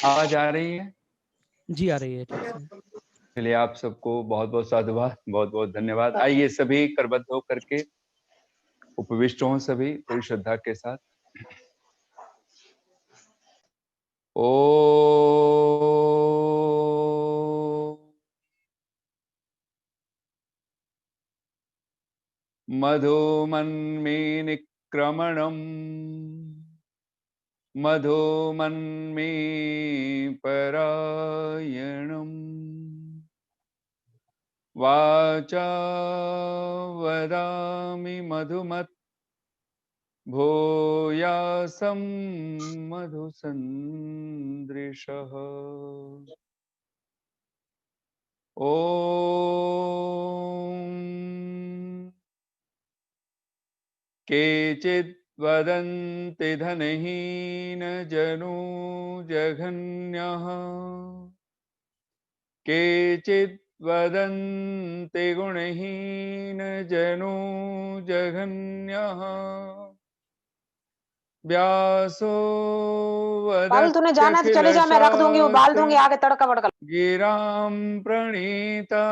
आवाज आ रही है? जी आ रही है ठीक से। चलिए, आप सबको बहुत बहुत साधुवाद, बहुत बहुत धन्यवाद। आइए सभी करबद्ध होकर के उपविष्ट हों, सभी पूरी श्रद्धा के साथ। ओ मधुमन्मीनिक्रमणम् मधुमन्मी परायणम् वाचा वदामि मधुमत् भूयासं मधुसन्दृशः। ॐ केचिद् वदन्ति धनहीनजनो जघन्यः केचिद् वदन्ति गुणहीनजनो जघन्यः व्यासो बाल तूने जाना है तो चले जा, मैं रख दूंगी, वो बाल दूंगी आगे तड़का बड़का। गिरां प्रणीता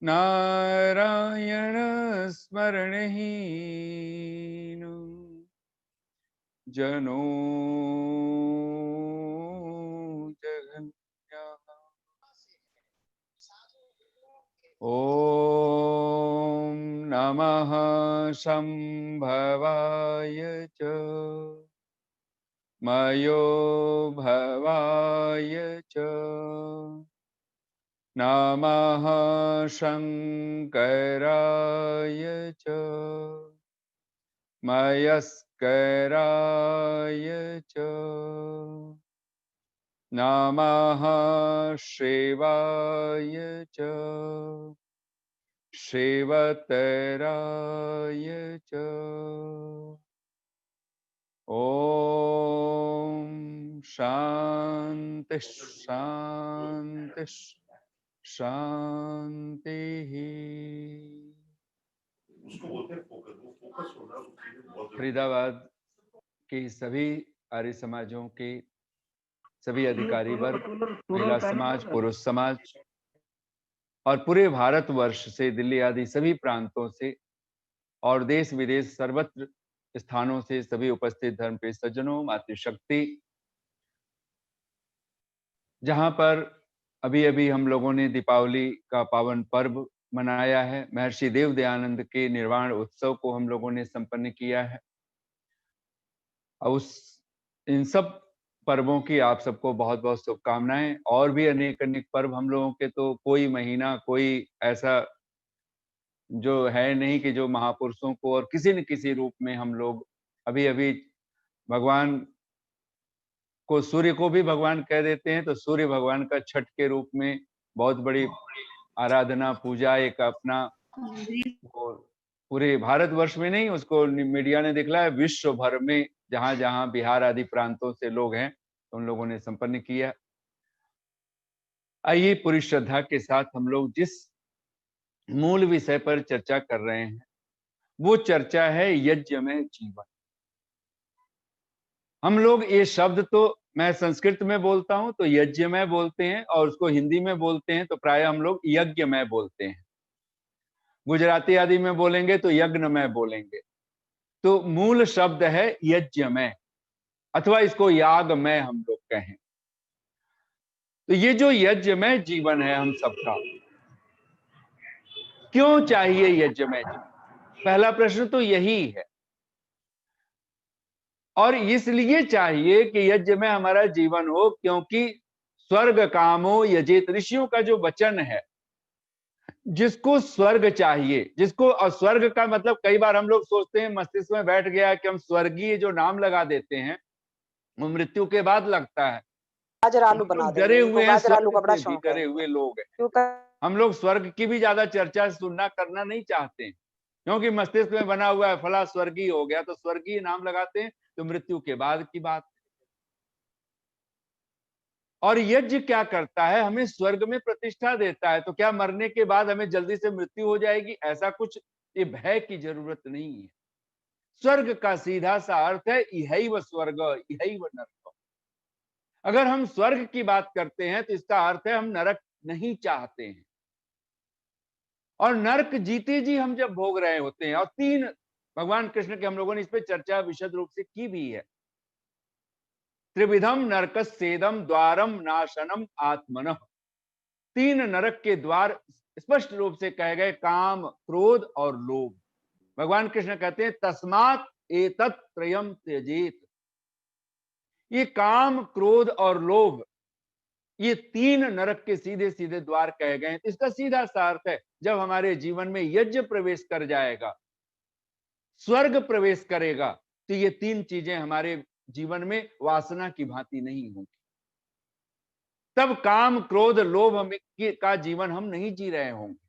नारायण स्मरणहीन जनो जगन्यः। ॐ नमः शम्भवाय च मयो भवाय च नमः शङ्कराय च मयस्कराय च नमः शिवाय च शिवतराय च। ॐ शान्ति शान्ति शान्तिः। फरीदाबाद के सभी आर्य समाजों के सभी अधिकारी वर्ग, महिला समाज, पुरुष समाज और पूरे भारतवर्ष से दिल्ली आदि सभी प्रांतों से और देश विदेश सर्वत्र स्थानों से सभी उपस्थित धर्म के सज्जनों, मातृशक्ति, जहां पर अभी अभी हम लोगों ने दीपावली का पावन पर्व मनाया है, महर्षि देव दयानंद के निर्वाण उत्सव को हम लोगों ने संपन्न किया है। उस इन सब पर्वों की आप सबको बहुत बहुत शुभकामनाएं। और भी अनेक अनेक पर्व हम लोगों के, तो कोई महीना कोई ऐसा जो है नहीं कि जो महापुरुषों को और किसी न किसी रूप में हम लोग अभी अभी भगवान को, सूर्य को भी भगवान कह देते हैं, तो सूर्य भगवान का छठ के रूप में बहुत बड़ी आराधना पूजा एक अपना पूरे भारतवर्ष में नहीं, उसको मीडिया ने दिखलाया विश्व भर में जहां जहां बिहार आदि प्रांतों से लोग हैं तो उन लोगों ने संपन्न किया। आइए पूरी श्रद्धा के साथ हम लोग जिस मूल विषय पर चर्चा कर रहे हैं वो चर्चा है यज्ञमय जीवन। हम लोग ये शब्द तो मैं संस्कृत में बोलता हूं तो यज्ञमय बोलते हैं और उसको हिंदी में बोलते हैं तो प्राय हम लोग यज्ञमय बोलते हैं, गुजराती आदि में बोलेंगे तो यज्ञमय बोलेंगे। तो मूल शब्द है यज्ञमय अथवा इसको यागमय हम लोग कहें। तो ये जो यज्ञमय जीवन है हम सबका, क्यों चाहिए यज्ञमय जीवन? पहला प्रश्न तो यही है। और इसलिए चाहिए कि यज्ञ में हमारा जीवन हो क्योंकि स्वर्ग कामो यजेत, ऋषियों का जो वचन है, जिसको स्वर्ग चाहिए, जिसको, और स्वर्ग का मतलब कई बार हम लोग सोचते हैं, मस्तिष्क में बैठ गया कि हम स्वर्गीय जो नाम लगा देते हैं वो मृत्यु के बाद लगता है। गाजर आलू बना देंगे, डरे हुए हैं, गाजर आलू का बड़ा स्वर्ग से भी शौक है। डरे हुए लोग हैं। क्यों हम लोग स्वर्ग की भी ज्यादा चर्चा सुनना करना नहीं चाहते हैं क्योंकि मस्तिष्क में बना हुआ है फला स्वर्गीय हो गया, तो स्वर्गीय नाम लगाते हैं तो मृत्यु के बाद की बात। और यज्ञ क्या करता है? हमें स्वर्ग में प्रतिष्ठा देता है। तो क्या मरने के बाद हमें जल्दी से मृत्यु हो जाएगी? ऐसा कुछ ये भय की जरूरत नहीं है। स्वर्ग का सीधा सा अर्थ है इहैव स्वर्ग इहैव नरक। अगर हम स्वर्ग की बात करते हैं तो इसका अर्थ है हम नरक नहीं चाहते हैं, और नरक जीते जी हम जब भोग रहे होते हैं। और तीन भगवान कृष्ण के हम लोगों ने इस पे चर्चा विशद रूप से की भी है। त्रिविधम नरकस्येदम द्वारम नाशनम आत्मनः। तीन नरक के द्वार स्पष्ट रूप से कहे गए, काम, क्रोध और लोभ। भगवान कृष्ण कहते हैं तस्मात् एतत् त्रयम् त्यजेत। ये काम, क्रोध और लोभ, ये तीन नरक के सीधे सीधे द्वार कहे गए हैं। इसका सीधा सा अर्थ है जब हमारे जीवन में यज्ञ प्रवेश कर जाएगा, स्वर्ग प्रवेश करेगा, तो ये तीन चीजें हमारे जीवन में वासना की भांति नहीं होंगी। तब काम, क्रोध, लोभ का जीवन हम नहीं जी रहे होंगे।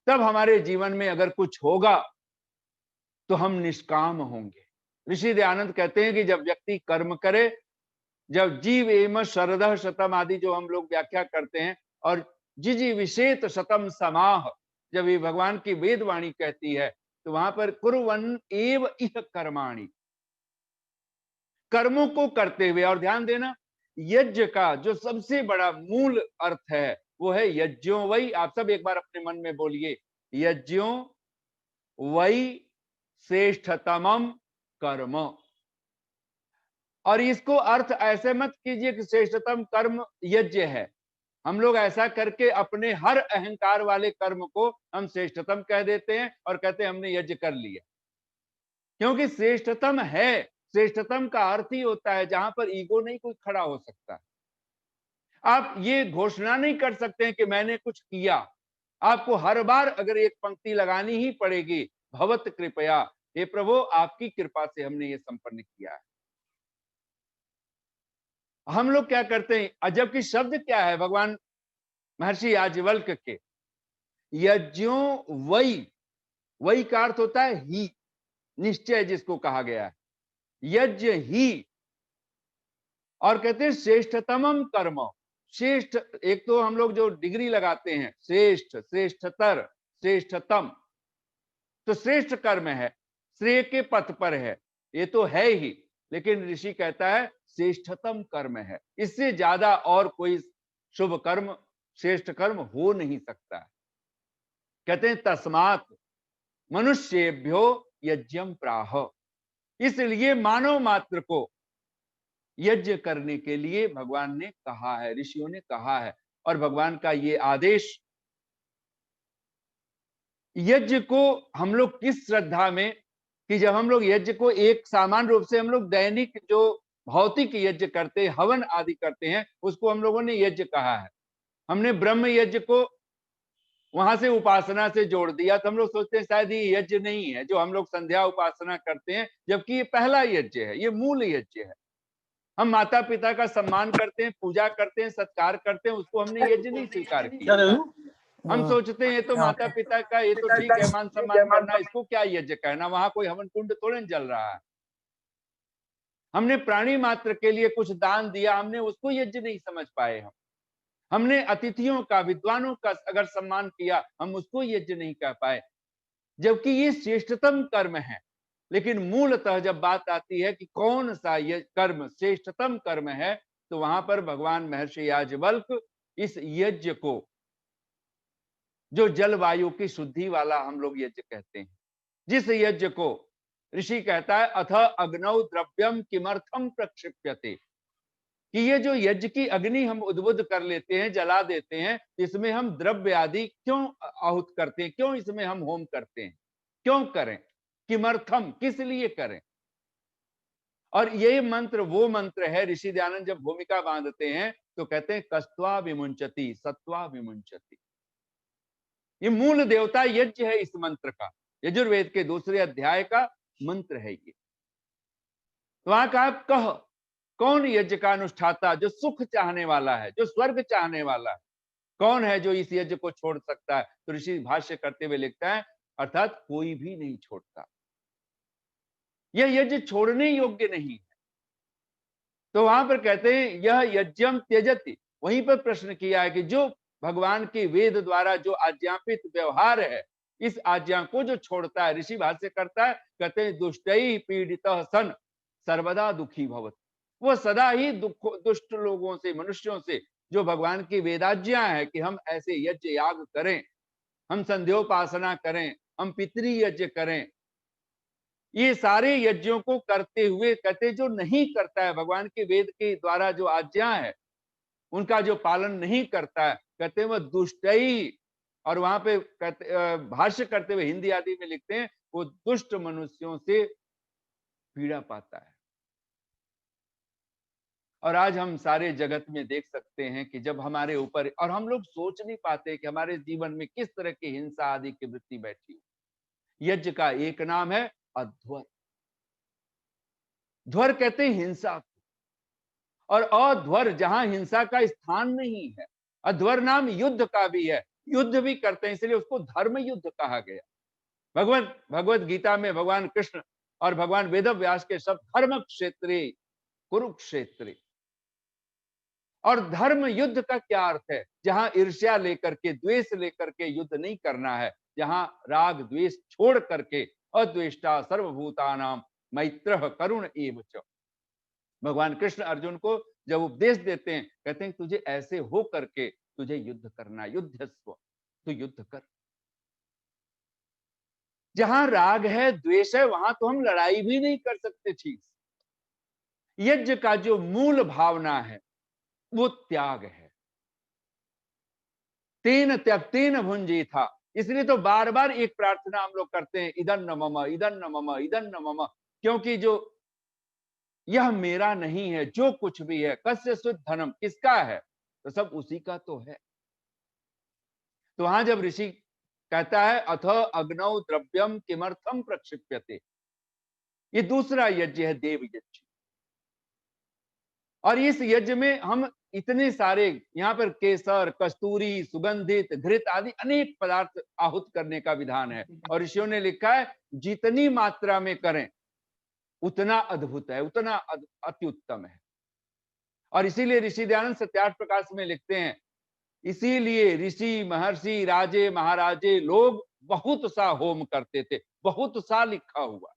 तब हमारे जीवन में अगर कुछ होगा तो हम निष्काम होंगे। ऋषि दयानंद कहते हैं कि जब व्यक्ति कर्म करे, जब जीव एम शरदः शतम आदि जो हम लोग व्याख्या करते हैं, और जिजी विशेत शतम समाह, जब ये भगवान की वेदवाणी कहती है, तो वहां पर कुर्वन् एव इह कर्माणि, कर्मों को करते हुए। और ध्यान देना, यज्ञ का जो सबसे बड़ा मूल अर्थ है वो है यज्ञों वही। आप सब एक बार अपने मन में बोलिए, यज्ञों वही श्रेष्ठतमम कर्म। और इसको अर्थ ऐसे मत कीजिए कि श्रेष्ठतम कर्म यज्ञ है। हम लोग ऐसा करके अपने हर अहंकार वाले कर्म को हम श्रेष्ठतम कह देते हैं और कहते हैं हमने यज्ञ कर लिया। क्योंकि श्रेष्ठतम है, श्रेष्ठतम का अर्थ ही होता है जहां पर ईगो नहीं कोई खड़ा हो सकता। आप ये घोषणा नहीं कर सकते हैं कि मैंने कुछ किया। आपको हर बार अगर एक पंक्ति लगानी ही पड़ेगी, भवत कृपया, हे प्रभु आपकी कृपा से हमने ये संपन्न किया है। हम लोग क्या करते हैं, जबकि शब्द क्या है भगवान महर्षि याज्ञवल्क्य के, यज्ञों वही, वही का अर्थ होता है ही, निश्चय जिसको कहा गया है, यज्ञ ही। और कहते हैं श्रेष्ठतमम कर्म, श्रेष्ठ, एक तो हम लोग जो डिग्री लगाते हैं, श्रेष्ठ, श्रेष्ठतर, श्रेष्ठतम, तो श्रेष्ठ कर्म है, श्रेय के पथ पर है, ये तो है ही। लेकिन ऋषि कहता है श्रेष्ठतम कर्म है, इससे ज्यादा और कोई शुभ कर्म, श्रेष्ठ कर्म हो नहीं सकता। कहते हैं तस्मात् मनुष्येभ्यो यज्ञम प्राह, इसलिए मानव मात्र को यज्ञ करने के लिए भगवान ने कहा है, ऋषियों ने कहा है। और भगवान का ये आदेश, यज्ञ को हम लोग किस श्रद्धा में, कि जब हम लोग यज्ञ को एक सामान्य रूप से हम लोग दैनिक जो भौतिक यज्ञ करते हैं, हवन आदि करते हैं, उसको हम लोगों ने यज्ञ कहा है। हमने ब्रह्म यज्ञ को वहां से उपासना से जोड़ दिया, तो हम लोग सोचते हैं शायद ये यज्ञ नहीं है जो हम लोग संध्या उपासना करते हैं, जबकि ये पहला यज्ञ है, ये मूल यज्ञ है। हम माता पिता का सम्मान करते हैं, पूजा करते हैं, सत्कार करते हैं, उसको हमने यज्ञ नहीं स्वीकार किया। हम सोचते हैं ये तो माता पिता का, ये तो ठीक है, मान सम्मान करना, इसको क्या यज्ञ कहना, वहां कोई हवन कुंड थोड़े जल रहा है। हमने प्राणी मात्र के लिए कुछ दान दिया, हमने उसको यज्ञ नहीं समझ पाए। हमने अतिथियों का, विद्वानों का अगर सम्मान किया, हम उसको यज्ञ नहीं कह पाए, जबकि ये श्रेष्ठतम कर्म है। लेकिन मूलतः जब बात आती है कि कौन सा ये कर्म श्रेष्ठतम कर्म है, तो वहां पर भगवान महर्षि याज्ञवल्क्य इस यज्ञ को, जो जलवायु की शुद्धि वाला हम लोग यज्ञ कहते हैं, जिस यज्ञ को ऋषि कहता है अथ अग्नौ द्रव्यम किमर्थम प्रक्षिप्यते, कि ये जो यज्ञ की अग्नि हम उद्बुद्ध कर लेते हैं, जला देते हैं, इसमें हम द्रव्य आदि क्यों आहुत करते हैं, क्यों इसमें हम होम करते हैं, क्यों करें, किमर्थम, किस लिए करें। और ये मंत्र वो मंत्र है, ऋषि दयानंद जब भूमिका बांधते हैं तो कहते हैं कस्त्वा विमुंचति सत्वा विमुंचति। ये मूल देवता यज्ञ है इस मंत्र का, यजुर्वेद के दूसरे अध्याय का मंत्र है ये। तो वहां कहा कह, कौन यज्ञ का अनुष्ठाता, जो सुख चाहने वाला है, जो स्वर्ग चाहने वाला है, कौन है जो इस यज्ञ को छोड़ सकता है। तो ऋषि भाष्य करते हुए लिखता है अर्थात कोई भी नहीं छोड़ता, यह यज्ञ छोड़ने योग्य नहीं है। तो वहां पर कहते हैं यह यज्ञम त्यजति, वहीं पर प्रश्न किया है कि जो भगवान के वेद द्वारा जो आज्ञापित व्यवहार है, इस आज्ञा को जो छोड़ता है, ऋषि भाष्य करता है, कहते हैं दुष्टै पीड़ितः सन सर्वदा दुखी भवति। वो सदा ही दुष्ट लोगों से, मनुष्यों से, जो भगवान की वेदाज्ञा है कि हम ऐसे यज्ञ याग करें, हम संध्योपासना करें, हम पितृ यज्ञ करें, ये सारे यज्ञों को करते हुए कहते जो नहीं करता है, भगवान के वेद के द्वारा जो आज्ञा है उनका जो पालन नहीं करता है, कहते हैं वह दुष्टई। और वहां पे कहते भाष्य करते हुए हिंदी आदि में लिखते हैं वो दुष्ट मनुष्यों से पीड़ा पाता है। और आज हम सारे जगत में देख सकते हैं कि जब हमारे ऊपर, और हम लोग सोच नहीं पाते कि हमारे जीवन में किस तरह की हिंसा आदि की वृत्ति बैठी है। यज्ञ का एक नाम है अध्वर। ध्वर कहते हैं हिंसा, और अध्वर जहां हिंसा का स्थान नहीं है। अध्वर नाम युद्ध का भी है, युद्ध भी करते हैं, इसलिए उसको धर्म युद्ध कहा गया। भगवत गीता में भगवान कृष्ण और भगवान वेद व्यास के शब्द धर्म क्षेत्रे कुरुक्षेत्रे। और धर्म युद्ध का क्या अर्थ है? जहां ईर्ष्या लेकर के, द्वेष लेकर के युद्ध नहीं करना है, जहां राग द्वेष छोड़ करके अद्वेष्टा सर्वभूतानाम मैत्रः करुण एव च। भगवान कृष्ण अर्जुन को जब उपदेश देते हैं, कहते हैं तुझे ऐसे हो करके तुझे युद्ध करना, युद्धस्व, तो युद्ध कर। जहां राग है, द्वेष है, वहां तो हम लड़ाई भी नहीं कर सकते ठीक से। यज्ञ का जो मूल भावना है वो त्याग है। तेन त्यक्तेन भुंजी था। इसलिए तो बार बार एक प्रार्थना हम लोग करते हैं, इदं न मम, इदं न मम, इदं न मम, क्योंकि जो यह मेरा नहीं है, जो कुछ भी है, कस्य शुद्ध धनम, किसका है? तो सब उसी का तो है। तो वहां जब ऋषि कहता है अथ अग्नौ द्रव्यम किमर्थम प्रक्षिप्यते, ये दूसरा यज्ञ है, देव यज्ञ। और इस यज्ञ में हम इतने सारे, यहाँ पर केसर, कस्तूरी, सुगंधित, घृत आदि अनेक पदार्थ आहूत करने का विधान है। और ऋषियों ने लिखा है जितनी मात्रा में करें उतना अद्भुत है, उतना अति उत्तम है। और इसीलिए ऋषि दयानंद सत्यार्थ प्रकाश में लिखते हैं, इसीलिए ऋषि महर्षि राजे महाराजे लोग बहुत सा होम करते थे। बहुत सा लिखा हुआ,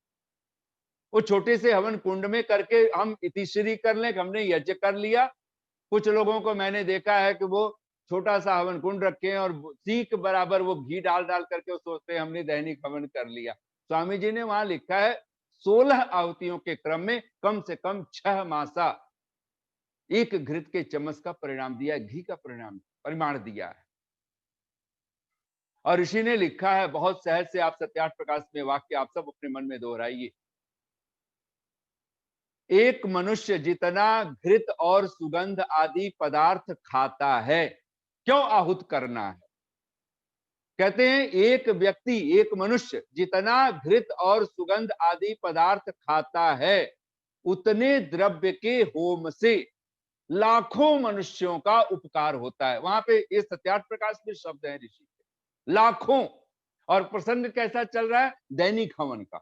वो छोटे से हवन कुंड में करके हम इतिश्री कर लें कि हमने यज्ञ कर लिया। कुछ लोगों को मैंने देखा है कि वो छोटा सा हवन कुंड रखे हैं और सीख बराबर वो घी डाल डाल करके वो सोचते हैं हमने दैनिक हवन कर लिया। स्वामी जी ने वहां लिखा है 16 आहुतियों के क्रम में कम से कम 6 मासा एक घृत के चम्मच का परिणाम दिया है, घी का परिमाण दिया है। और ऋषि ने लिखा है बहुत सहज से, आप सत्यार्थ प्रकाश में वाक्य आप सब अपने मन में दोहराइए। एक मनुष्य जितना घृत और सुगंध आदि पदार्थ खाता है, क्यों आहूत करना है? कहते हैं एक व्यक्ति, एक मनुष्य जितना घृत और सुगंध आदि पदार्थ खाता है, उतने द्रव्य के होम से लाखों मनुष्यों का उपकार होता है। वहां पे ये सत्यार्थ प्रकाश में शब्द है ऋषि के, लाखों। और प्रसंग कैसा चल रहा है? दैनिक हवन का,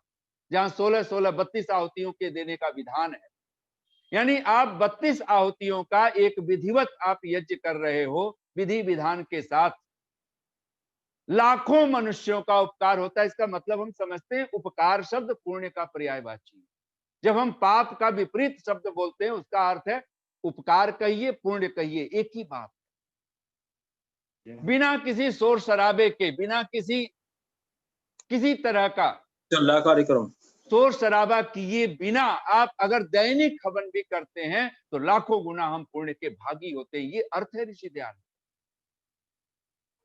जहां 16-16, 32 आहुतियों के देने का विधान है। यानी आप 32 आहुतियों का एक विधिवत आप यज्ञ कर रहे हो, विधि विधान के साथ लाखों मनुष्यों का उपकार होता है। इसका मतलब हम समझते हैं उपकार शब्द पुण्य का पर्यायवाची है। जब हम पाप का विपरीत शब्द बोलते हैं उसका अर्थ है उपकार कहिए, पुण्य कहिए, एक ही बात। बिना किसी शोर शराबे के, बिना किसी तरह का कार्यक्रम, शोर शराबा किए बिना आप अगर दैनिक हवन भी करते हैं तो लाखों गुना हम पुण्य के भागी होते हैं। ये अर्थ है ऋषि ध्यान।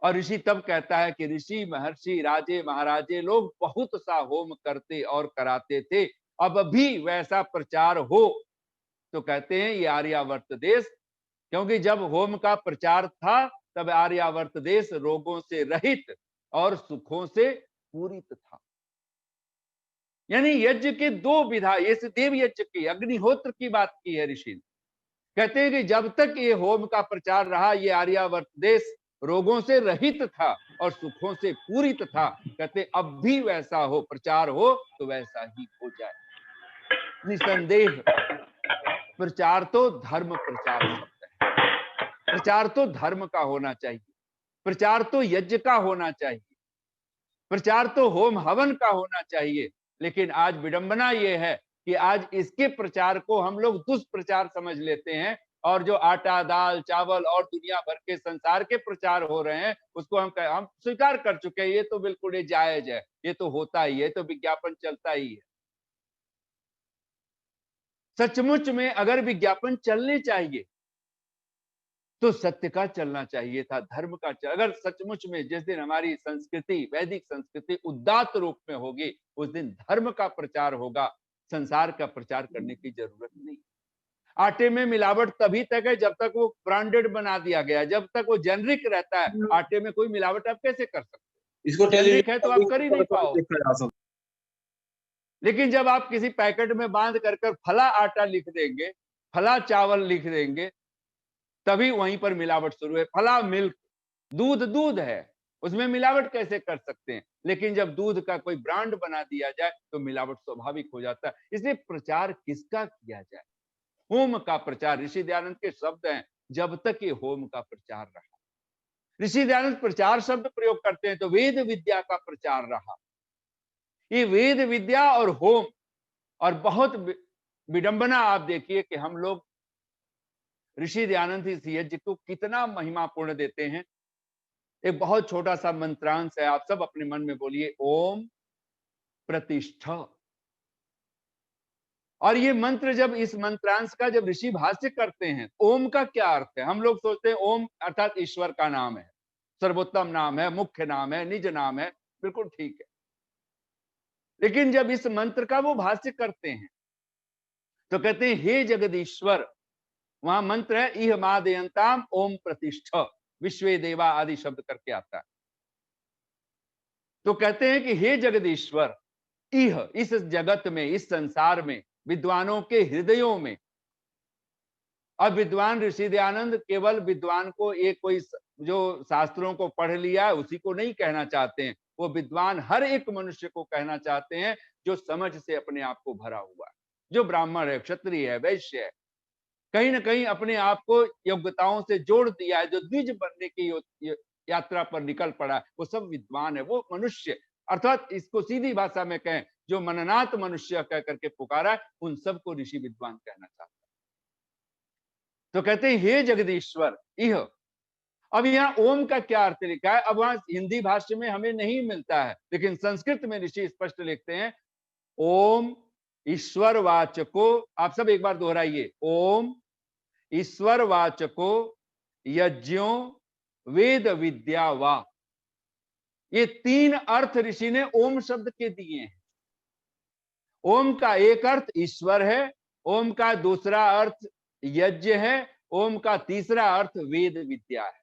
और ऋषि तब कहता है कि ऋषि महर्षि राजे महाराजे लोग बहुत सा होम करते और कराते थे, अब भी वैसा प्रचार हो तो कहते हैं ये आर्यावर्त देश, क्योंकि जब होम का प्रचार था तब आर्यावर्त देश रोगों से रहित और सुखों से पूरित था। यानी यज्ञ के 2 विधा, ये देव यज्ञ की, अग्निहोत्र की बात की है ऋषि। कहते हैं कि जब तक ये होम का प्रचार रहा, ये आर्यावर्त देश रोगों से रहित था और सुखों से पूरित था। कहते अब भी वैसा हो, प्रचार हो तो वैसा ही हो जाए। निसंदेह प्रचार तो धर्म प्रचार शब्द है। प्रचार तो धर्म का होना चाहिए, प्रचार तो यज्ञ का होना चाहिए, प्रचार तो होम हवन का होना चाहिए, लेकिन आज विडंबना ये है कि आज इसके प्रचार को हम लोग दुष्प्रचार समझ लेते हैं, और जो आटा, दाल, चावल और दुनिया भर के संसार के प्रचार हो रहे हैं, उसको हम स्वीकार कर चुके हैं। ये तो बिल्कुल ही जायज है, ये तो होता ही है, तो विज्ञापन चलता ही है। सचमुच में अगर विज्ञापन चलने चाहिए तो सत्य का चलना चाहिए था, धर्म का अगर सचमुच में जिस दिन हमारी संस्कृति, वैदिक संस्कृति उदात्त रूप में होगी, उस दिन धर्म का प्रचार होगा, संसार का प्रचार करने की जरूरत नहीं। आटे में मिलावट तभी तक है जब तक वो ब्रांडेड बना दिया गया, जब तक वो जेनरिक रहता है। आटे में कोई मिलावट आप कैसे कर सकते हैं? इसको जेनरिक है तो आप कर ही नहीं पाओ। लेकिन जब आप किसी पैकेट में बांध कर फला आटा लिख देंगे, फला चावल लिख देंगे, तभी वहीं पर मिलावट शुरू है। फला मिल्क, दूध है, उसमें मिलावट कैसे कर सकते हैं? लेकिन जब दूध का कोई ब्रांड बना दिया जाए तो मिलावट स्वाभाविक हो जाता है। इसलिए प्रचार किसका किया जाए? होम का प्रचार। ऋषि दयानंद के शब्द हैं, जब तक ये होम का प्रचार रहा। ऋषि दयानंद प्रचार शब्द प्रयोग करते हैं तो वेद विद्या का प्रचार रहा। ये वेद विद्या और होम, और बहुत विडंबना आप देखिए कि हम लोग ऋषि दयानंद इस यज्ञ को कितना महिमापूर्ण देते हैं। एक बहुत छोटा सा मंत्रांश है, आप सब अपने मन में बोलिए, ओम प्रतिष्ठा। और ये मंत्र, जब इस मंत्रांश का जब ऋषि भाष्य करते हैं, ओम का क्या अर्थ है? हम लोग सोचते हैं ओम अर्थात ईश्वर का नाम है, सर्वोत्तम नाम है, मुख्य नाम है, निज नाम है, बिल्कुल ठीक है। लेकिन जब इस मंत्र का वो भाष्य करते हैं तो कहते हैं हे जगदीश्वर। वहां मंत्र है इह मादयंताम ओम प्रतिष्ठा, विश्वे देवा आदि शब्द करके आता है। तो कहते हैं कि हे जगदीश्वर, इह, इस जगत में, इस संसार में, विद्वानों के हृदयों में। अब विद्वान ऋषि दयानंद केवल विद्वान को एक कोई जो शास्त्रों को पढ़ लिया है उसी को नहीं कहना चाहते हैं, वो विद्वान हर एक मनुष्य को कहना चाहते हैं जो समझ से अपने आप को भरा हुआ है, जो ब्राह्मण है, क्षत्रिय है, वैश्य है, कहीं ना कहीं अपने आप को योग्यताओं से जोड़ दिया है, जो द्विज बनने की यात्रा पर निकल पड़ा है, वो सब विद्वान है, वो मनुष्य। अर्थात इसको सीधी भाषा में कहें, जो मननात मनुष्य कह करके पुकारा है, उन सबको ऋषि विद्वान कहना चाहता है। तो कहते हैं हे जगदीश्वर, इह। अब यहाँ ओम का क्या अर्थ लिखा है? अब वहां हिंदी भाषा में हमें नहीं मिलता है, लेकिन संस्कृत में ऋषि स्पष्ट लिखते हैं, ओम ईश्वर वाचको। आप सब एक बार दोहराइए, ओम ईश्वर वाचको यज्ञों वेद विद्या वा। ये तीन अर्थ ऋषि ने ओम शब्द के दिए हैं। ओम का एक अर्थ ईश्वर है, ओम का दूसरा अर्थ यज्ञ है, ओम का तीसरा अर्थ वेद विद्या है।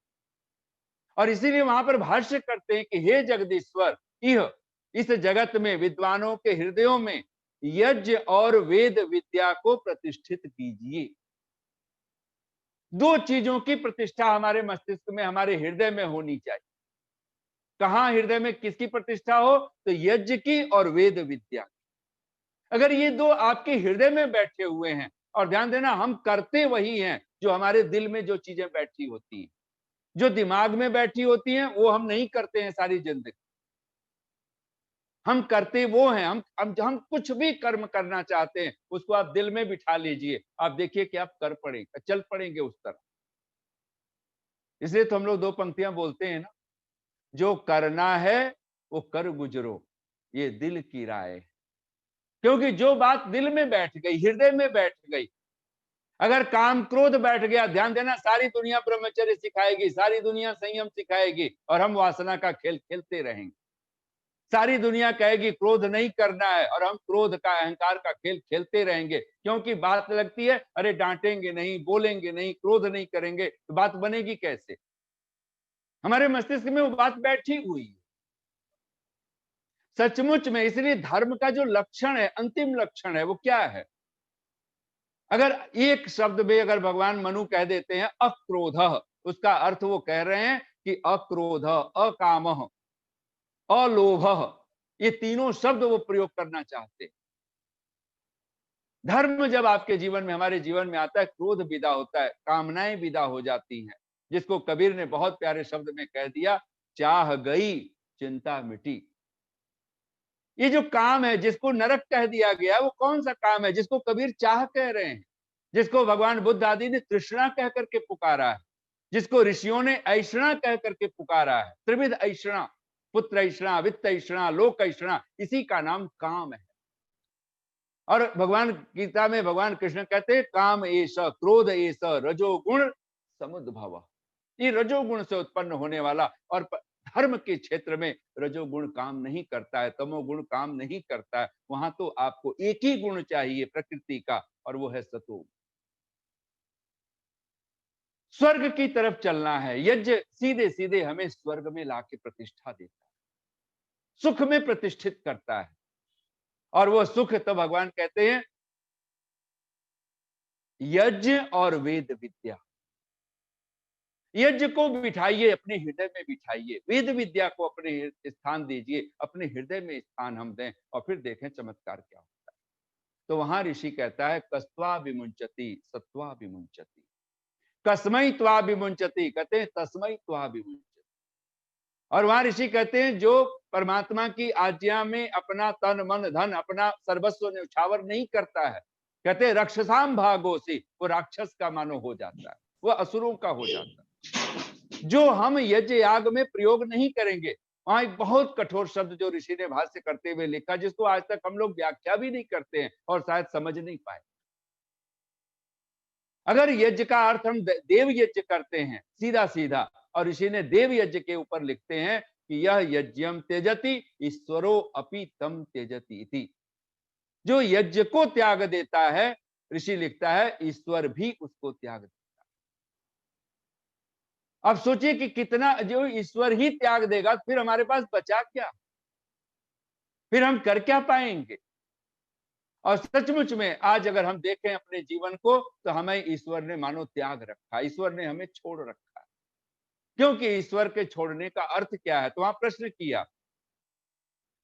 और इसीलिए वहां पर भाष्य करते हैं कि हे जगदीश्वर, इह, इस जगत में विद्वानों के हृदयों में यज्ञ और वेद विद्या को प्रतिष्ठित कीजिए। दो चीजों की प्रतिष्ठा हमारे मस्तिष्क में, हमारे हृदय में होनी चाहिए। कहां हृदय में किसकी प्रतिष्ठा हो? तो यज्ञ की और वेद विद्या। अगर ये दो आपके हृदय में बैठे हुए हैं, और ध्यान देना, हम करते वही हैं जो हमारे दिल में जो चीजें बैठी होती हैं, जो दिमाग में बैठी होती हैं वो हम नहीं करते हैं सारी जिंदगी। हम करते वो हैं, हम कुछ भी कर्म करना चाहते हैं, उसको आप दिल में बिठा लीजिए, आप देखिए कि आप कर पड़ेंगे, चल पड़ेंगे उस तरह। इसलिए तो हम लोग दो पंक्तियां बोलते हैं ना, जो करना है वो कर गुजरो, ये दिल की राय है। क्योंकि जो बात दिल में बैठ गई, हृदय में बैठ गई, अगर काम क्रोध बैठ गया, ध्यान देना, सारी दुनिया ब्रह्मचर्य सिखाएगी, सारी दुनिया संयम सिखाएगी, और हम वासना का खेल खेलते रहेंगे। सारी दुनिया कहेगी क्रोध नहीं करना है, और हम क्रोध का, अहंकार का खेल खेलते रहेंगे। क्योंकि बात लगती है, अरे डांटेंगे नहीं, बोलेंगे नहीं, क्रोध नहीं करेंगे, तो बात बनेगी कैसे? हमारे मस्तिष्क में वो बात बैठी हुई है सचमुच में। इसलिए धर्म का जो लक्षण है, अंतिम लक्षण है, वो क्या है? अगर एक शब्द में अगर भगवान मनु कह देते हैं अक्रोध, उसका अर्थ वो कह रहे हैं कि अक्रोध, अकाम, अलोभ, ये तीनों शब्द वो प्रयोग करना चाहते हैं। धर्म जब आपके जीवन में, हमारे जीवन में आता है, क्रोध विदा होता है, कामनाएं विदा हो जाती हैं, जिसको कबीर ने बहुत प्यारे शब्द में कह दिया, चाह गई चिंता मिटी। ये जो काम है जिसको नरक कह दिया गया, वो कौन सा काम है जिसको कबीर चाह कह रहे हैं, जिसको भगवान बुद्ध आदि ने तृष्णा कह करके पुकारा है, जिसको ऋषियों ने ऐषणा कह करके पुकारा है, त्रिविध ऐषणा, पुत्र ऐषणा, वित्त ऐषणा, लोक ऐषणा, इसी का नाम काम है। और भगवान गीता में भगवान कृष्ण कहते हैं काम एष क्रोध एष रजोगुण समुद्भव, ये रजोगुण से उत्पन्न होने वाला, और धर्म के क्षेत्र में रजोगुण काम नहीं करता है, तमोगुण काम नहीं करता है, वहां तो आपको एक ही गुण चाहिए प्रकृति का, और वो है सतो। स्वर्ग की तरफ चलना है, यज्ञ सीधे सीधे हमें स्वर्ग में लाके प्रतिष्ठा देता है, सुख में प्रतिष्ठित करता है, और वो सुख तो भगवान कहते हैं यज्ञ और वेद विद्या। यज्ञ को बिठाइए, अपने हृदय में बिठाइए, वेद विद्या को अपने स्थान दीजिए, अपने हृदय में स्थान हम दें, और फिर देखें चमत्कार क्या होता है। तो वहां ऋषि कहता है कस्त्वा विमुंचति सत्वा विमुंचति, कस्मै त्वा विमुंचति, कहते हैं तस्मै त्वा विमुंचति। और वहां ऋषि कहते हैं जो परमात्मा की आज्ञा में अपना तन मन धन अपना सर्वस्व न्यौछावर नहीं करता है, कहते हैं रक्षसाम भागोसी, वो राक्षस का मानो हो जाता है, वो असुरों का हो जाता है। जो हम यज्ञ याग में प्रयोग नहीं करेंगे, वहां एक बहुत कठोर शब्द जो ऋषि ने भाष्य करते हुए लिखा, जिसको आज तक हम लोग व्याख्या भी नहीं करते हैं और शायद समझ नहीं पाए। अगर यज्ञ का अर्थ हम देव यज्ञ करते हैं सीधा सीधा, और ऋषि ने देव यज्ञ के ऊपर लिखते हैं कि यह यज्ञम त्यजति ईश्वरो अपि तम त्यजति इति, जो यज्ञ को त्याग देता है, ऋषि लिखता है ईश्वर भी उसको त्याग देता है। अब सोचिए कि कितना, जो ईश्वर ही त्याग देगा, फिर हमारे पास बचा क्या, फिर हम कर क्या पाएंगे। और सचमुच में आज अगर हम देखें अपने जीवन को, तो हमें ईश्वर ने मानो त्याग रखा, ईश्वर ने हमें छोड़ रखा है। क्योंकि ईश्वर के छोड़ने का अर्थ क्या है, तो वहां प्रश्न किया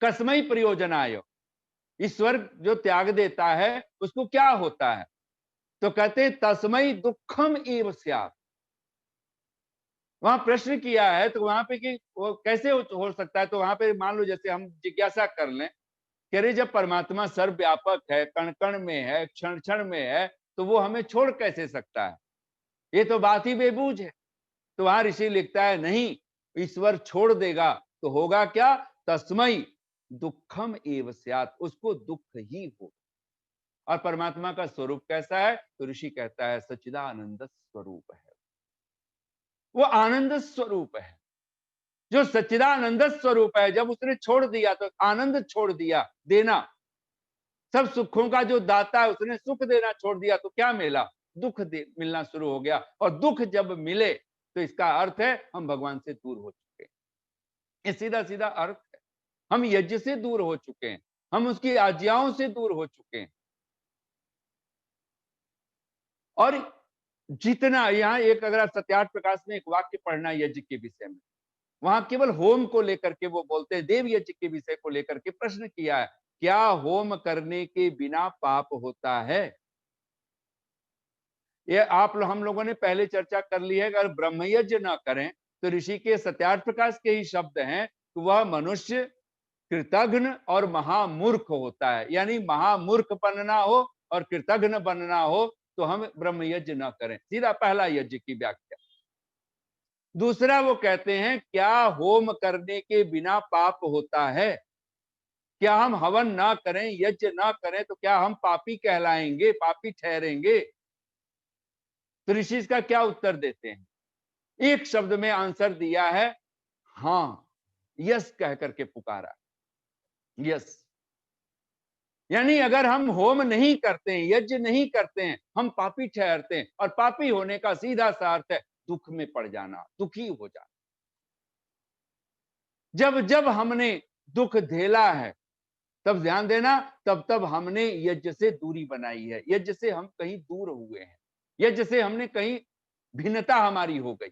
कस्मै प्रयोजनाय, ईश्वर जो त्याग देता है उसको क्या होता है, तो कहते तस्मै दुखम एव स्यात्। वहां प्रश्न किया है, तो वहां पे कि वो कैसे हो सकता है, तो वहां पे मान लो जैसे हम जिज्ञासा कर लें कि अरे जब परमात्मा सर्वव्यापक है, कण कण में है, क्षण क्षण में है, तो वो हमें छोड़ कैसे सकता है, ये तो बात ही बेबूझ है। तो वहां ऋषि लिखता है नहीं, ईश्वर छोड़ देगा तो होगा क्या, तस्मै दुखम एव स्यात्, उसको दुख ही हो। और परमात्मा का स्वरूप कैसा है, तो ऋषि कहता है सच्चिदानंद स्वरूप है, वो आनंद स्वरूप है। जो सच्चिदानंद स्वरूप है, जब उसने छोड़ दिया तो आनंद छोड़ दिया देना, सब सुखों का जो दाता है उसने सुख देना छोड़ दिया, तो क्या मिला, दुख मिलना शुरू हो गया। और दुख जब मिले तो इसका अर्थ है हम भगवान से दूर हो चुके हैं, ये सीधा सीधा अर्थ है। हम यज्ञ से दूर हो चुके हैं, हम उसकी आज्ञाओं से दूर हो चुके हैं। और जितना यहाँ एक, अगर आप सत्यार्थ प्रकाश में एक वाक्य पढ़ना यज्ञ के विषय में, वहां केवल होम को लेकर के वो बोलते हैं, देव यज्ञ के विषय को लेकर के प्रश्न किया है, क्या होम करने के बिना पाप होता है। ये हम लोगों ने पहले चर्चा कर ली है, अगर ब्रह्म यज्ञ न करें तो ऋषि के सत्यार्थ प्रकाश के ही शब्द हैं कि वह मनुष्य कृतघ्न और महामूर्ख होता है, यानी महामूर्ख बनना हो और कृतघ्न बनना हो तो हम ब्रह्म यज्ञ न करें, सीधा पहला यज्ञ की व्याख्या। दूसरा वो कहते हैं क्या होम करने के बिना पाप होता है, क्या हम हवन ना करें, यज्ञ ना करें तो क्या हम पापी कहलाएंगे, पापी ठहरेंगे। तो ऋषि इसका क्या उत्तर देते हैं, एक शब्द में आंसर दिया है, हाँ, यस कह करके पुकारा, यस। यानी अगर हम होम नहीं करते हैं, यज्ञ नहीं करते हैं, हम पापी ठहरते हैं, और पापी होने का सीधा सा अर्थ है दुख में पड़ जाना, दुखी हो जाना। जब जब हमने दुख झेला है, तब ध्यान देना, तब तब हमने यज्ञ से दूरी बनाई है, यज्ञ से हम कहीं दूर हुए हैं, यज्ञ से हमने कहीं भिन्नता हमारी हो गई।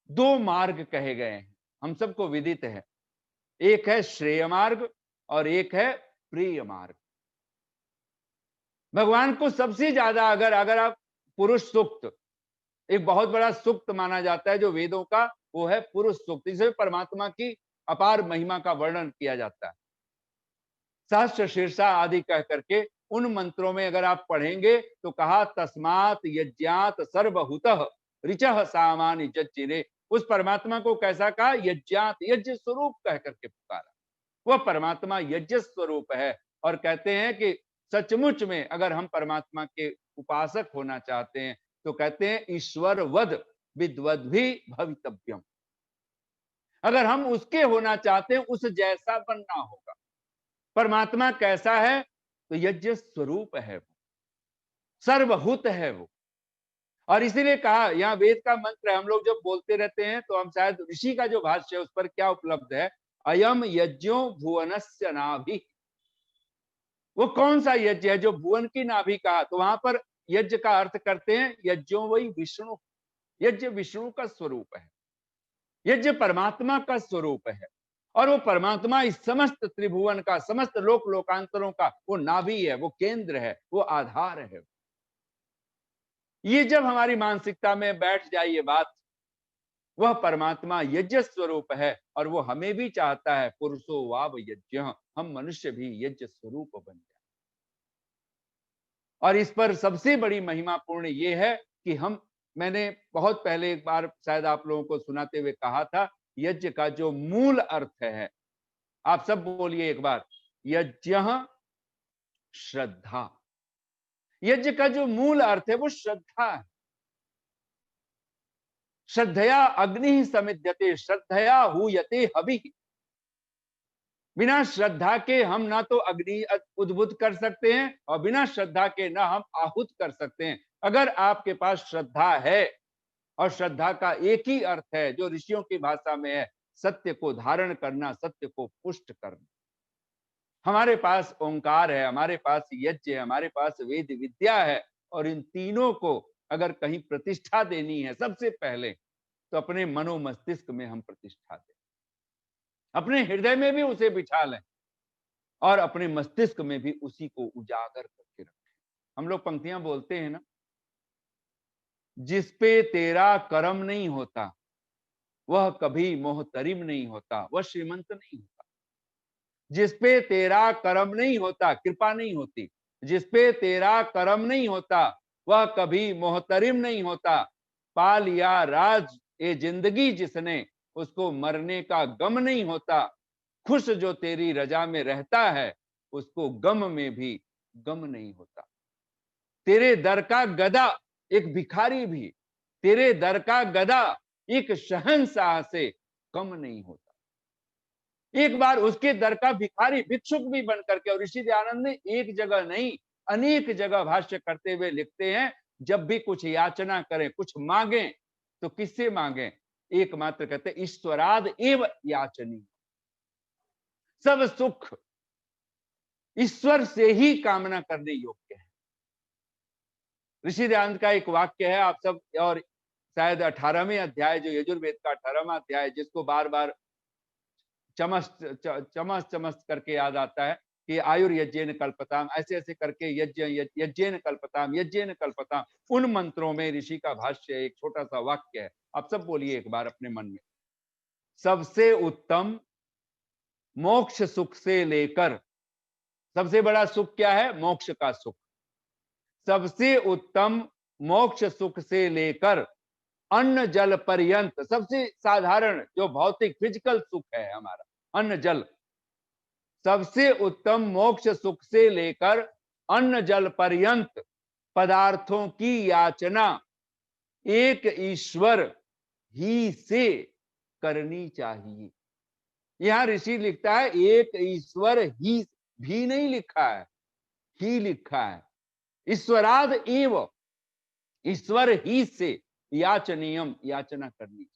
दो मार्ग कहे गए हैं, हम सबको विदित है, एक है श्रेय मार्ग और एक है प्रिय मार्ग। भगवान को सबसे ज्यादा अगर आप पुरुष सूक्त, एक बहुत बड़ा सूक्त माना जाता है जो वेदों का, वो है पुरुष सूक्त। इसमें परमात्मा की अपार महिमा का वर्णन किया जाता है। सहस्त्र शीर्षा आदि कह करके उन मंत्रों में अगर आप पढ़ेंगे तो कहा तस्मात यज्ञात सर्वहुतः ऋचः सामान्य जज्जिरे। उस परमात्मा को कैसा कहा? यज्ञात, यज्ञ स्वरूप कह करके पुकारा। वह परमात्मा यज्ञ स्वरूप है। और कहते हैं कि सचमुच में अगर हम परमात्मा के उपासक होना चाहते हैं तो कहते हैं ईश्वर वद विद्वद भी भवितव्यम। अगर हम उसके होना चाहते हैं, उस जैसा बनना होगा। परमात्मा कैसा है? तो यज्ञ स्वरूप है, वो सर्वभूत है वो। और इसीलिए कहा, यहाँ वेद का मंत्र है, हम लोग जब बोलते रहते हैं तो हम शायद ऋषि का जो भाष्य है उस पर क्या उपलब्ध है, अयम यज्ञो भुवनस्य नाभि। वो कौन सा यज्ञ है जो भुवन की नाभि कहा? तो वहां पर यज्ञ का अर्थ करते हैं यज्ञो वही विष्णु। यज्ञ विष्णु का स्वरूप है, यज्ञ परमात्मा का स्वरूप है। और वो परमात्मा इस समस्त त्रिभुवन का, समस्त लोक लोकांतरों का वो नाभि है, वो केंद्र है, वो आधार है। ये जब हमारी मानसिकता में बैठ जाए ये बात, वह परमात्मा यज्ञ स्वरूप है और वो हमें भी चाहता है पुरुषो वाव यज्ञ, हम मनुष्य भी यज्ञ स्वरूप बन जाए। और इस पर सबसे बड़ी महिमापूर्ण ये है कि मैंने बहुत पहले एक बार शायद आप लोगों को सुनाते हुए कहा था, यज्ञ का जो मूल अर्थ है, आप सब बोलिए एक बार, यज्ञ श्रद्धा। यज्ञ का जो मूल अर्थ है वो श्रद्धा है। श्रद्धया अग्नि समिध्यते श्रद्धया हूयते हवि। बिना श्रद्धा के हम ना तो अग्नि उद्भुत कर सकते हैं और बिना श्रद्धा के ना हम आहुत कर सकते हैं। अगर आपके पास श्रद्धा है, और श्रद्धा का एक ही अर्थ है जो ऋषियों की भाषा में है, सत्य को धारण करना, सत्य को पुष्ट करना। हमारे पास ओंकार है, हमारे पास यज्ञ है, हमारे पास वेद विद्या है, और इन तीनों को अगर कहीं प्रतिष्ठा देनी है सबसे पहले तो अपने मनो मस्तिष्क में हम प्रतिष्ठा दें, अपने हृदय में भी उसे बिठा लें और अपने मस्तिष्क में भी उसी को उजागर करके रखें। हम लोग पंक्तियां बोलते हैं ना, जिस पे तेरा करम नहीं होता वह कभी मोहतरिम नहीं होता, वह श्रीमंत नहीं होता। जिस पे तेरा करम नहीं होता, कृपा नहीं होती, जिस पे तेरा करम नहीं होता वह कभी मोहतरिम नहीं होता। पा लिया राज ये जिंदगी जिसने, उसको मरने का गम नहीं होता। खुश जो तेरी रजा में रहता है उसको गम में भी गम नहीं होता। तेरे दर का गदा एक भिखारी भी, तेरे दर का गदा एक शहंशाह से कम नहीं होता। एक बार उसके दर का भिखारी भिक्षुक भी बन करके, और ऋषि दयानंद ने एक जगह नहीं अनेक जगह भाष्य करते हुए लिखते हैं, जब भी कुछ याचना करें, कुछ मांगे तो किससे मांगे? एकमात्र कहते ईश्वराद एव याचनी। सब सुख ईश्वर से ही कामना करने योग्य है। ऋषि दयानंद का एक वाक्य है, आप सब, और शायद 18वें अध्याय जो यजुर्वेद का 18वां अध्याय, जिसको बार बार चमस चमस करके याद आता है कि आयुर्यज्ञेन कल्पताम, ऐसे ऐसे करके यज्ञेन कल्पताम, यज्ञेन कल्पताम। उन मंत्रों में ऋषि का भाष्य एक छोटा सा वाक्य है, आप सब बोलिए एक बार अपने मन में। सबसे उत्तम मोक्ष सुख से लेकर, सबसे बड़ा सुख क्या है? मोक्ष का सुख। सबसे उत्तम मोक्ष सुख से लेकर अन्न जल पर्यंत, सबसे साधारण जो भौतिक फिजिकल सुख है हमारा, अन्न जल, सबसे उत्तम मोक्ष सुख से लेकर अन्न जल पर्यंत पदार्थों की याचना एक ईश्वर ही से करनी चाहिए। यहां ऋषि लिखता है एक ईश्वर ही, भी नहीं लिखा है, ही लिखा है। ईश्वराद एव, ईश्वर ही से याचनीयम, याचना करनी चाहिए।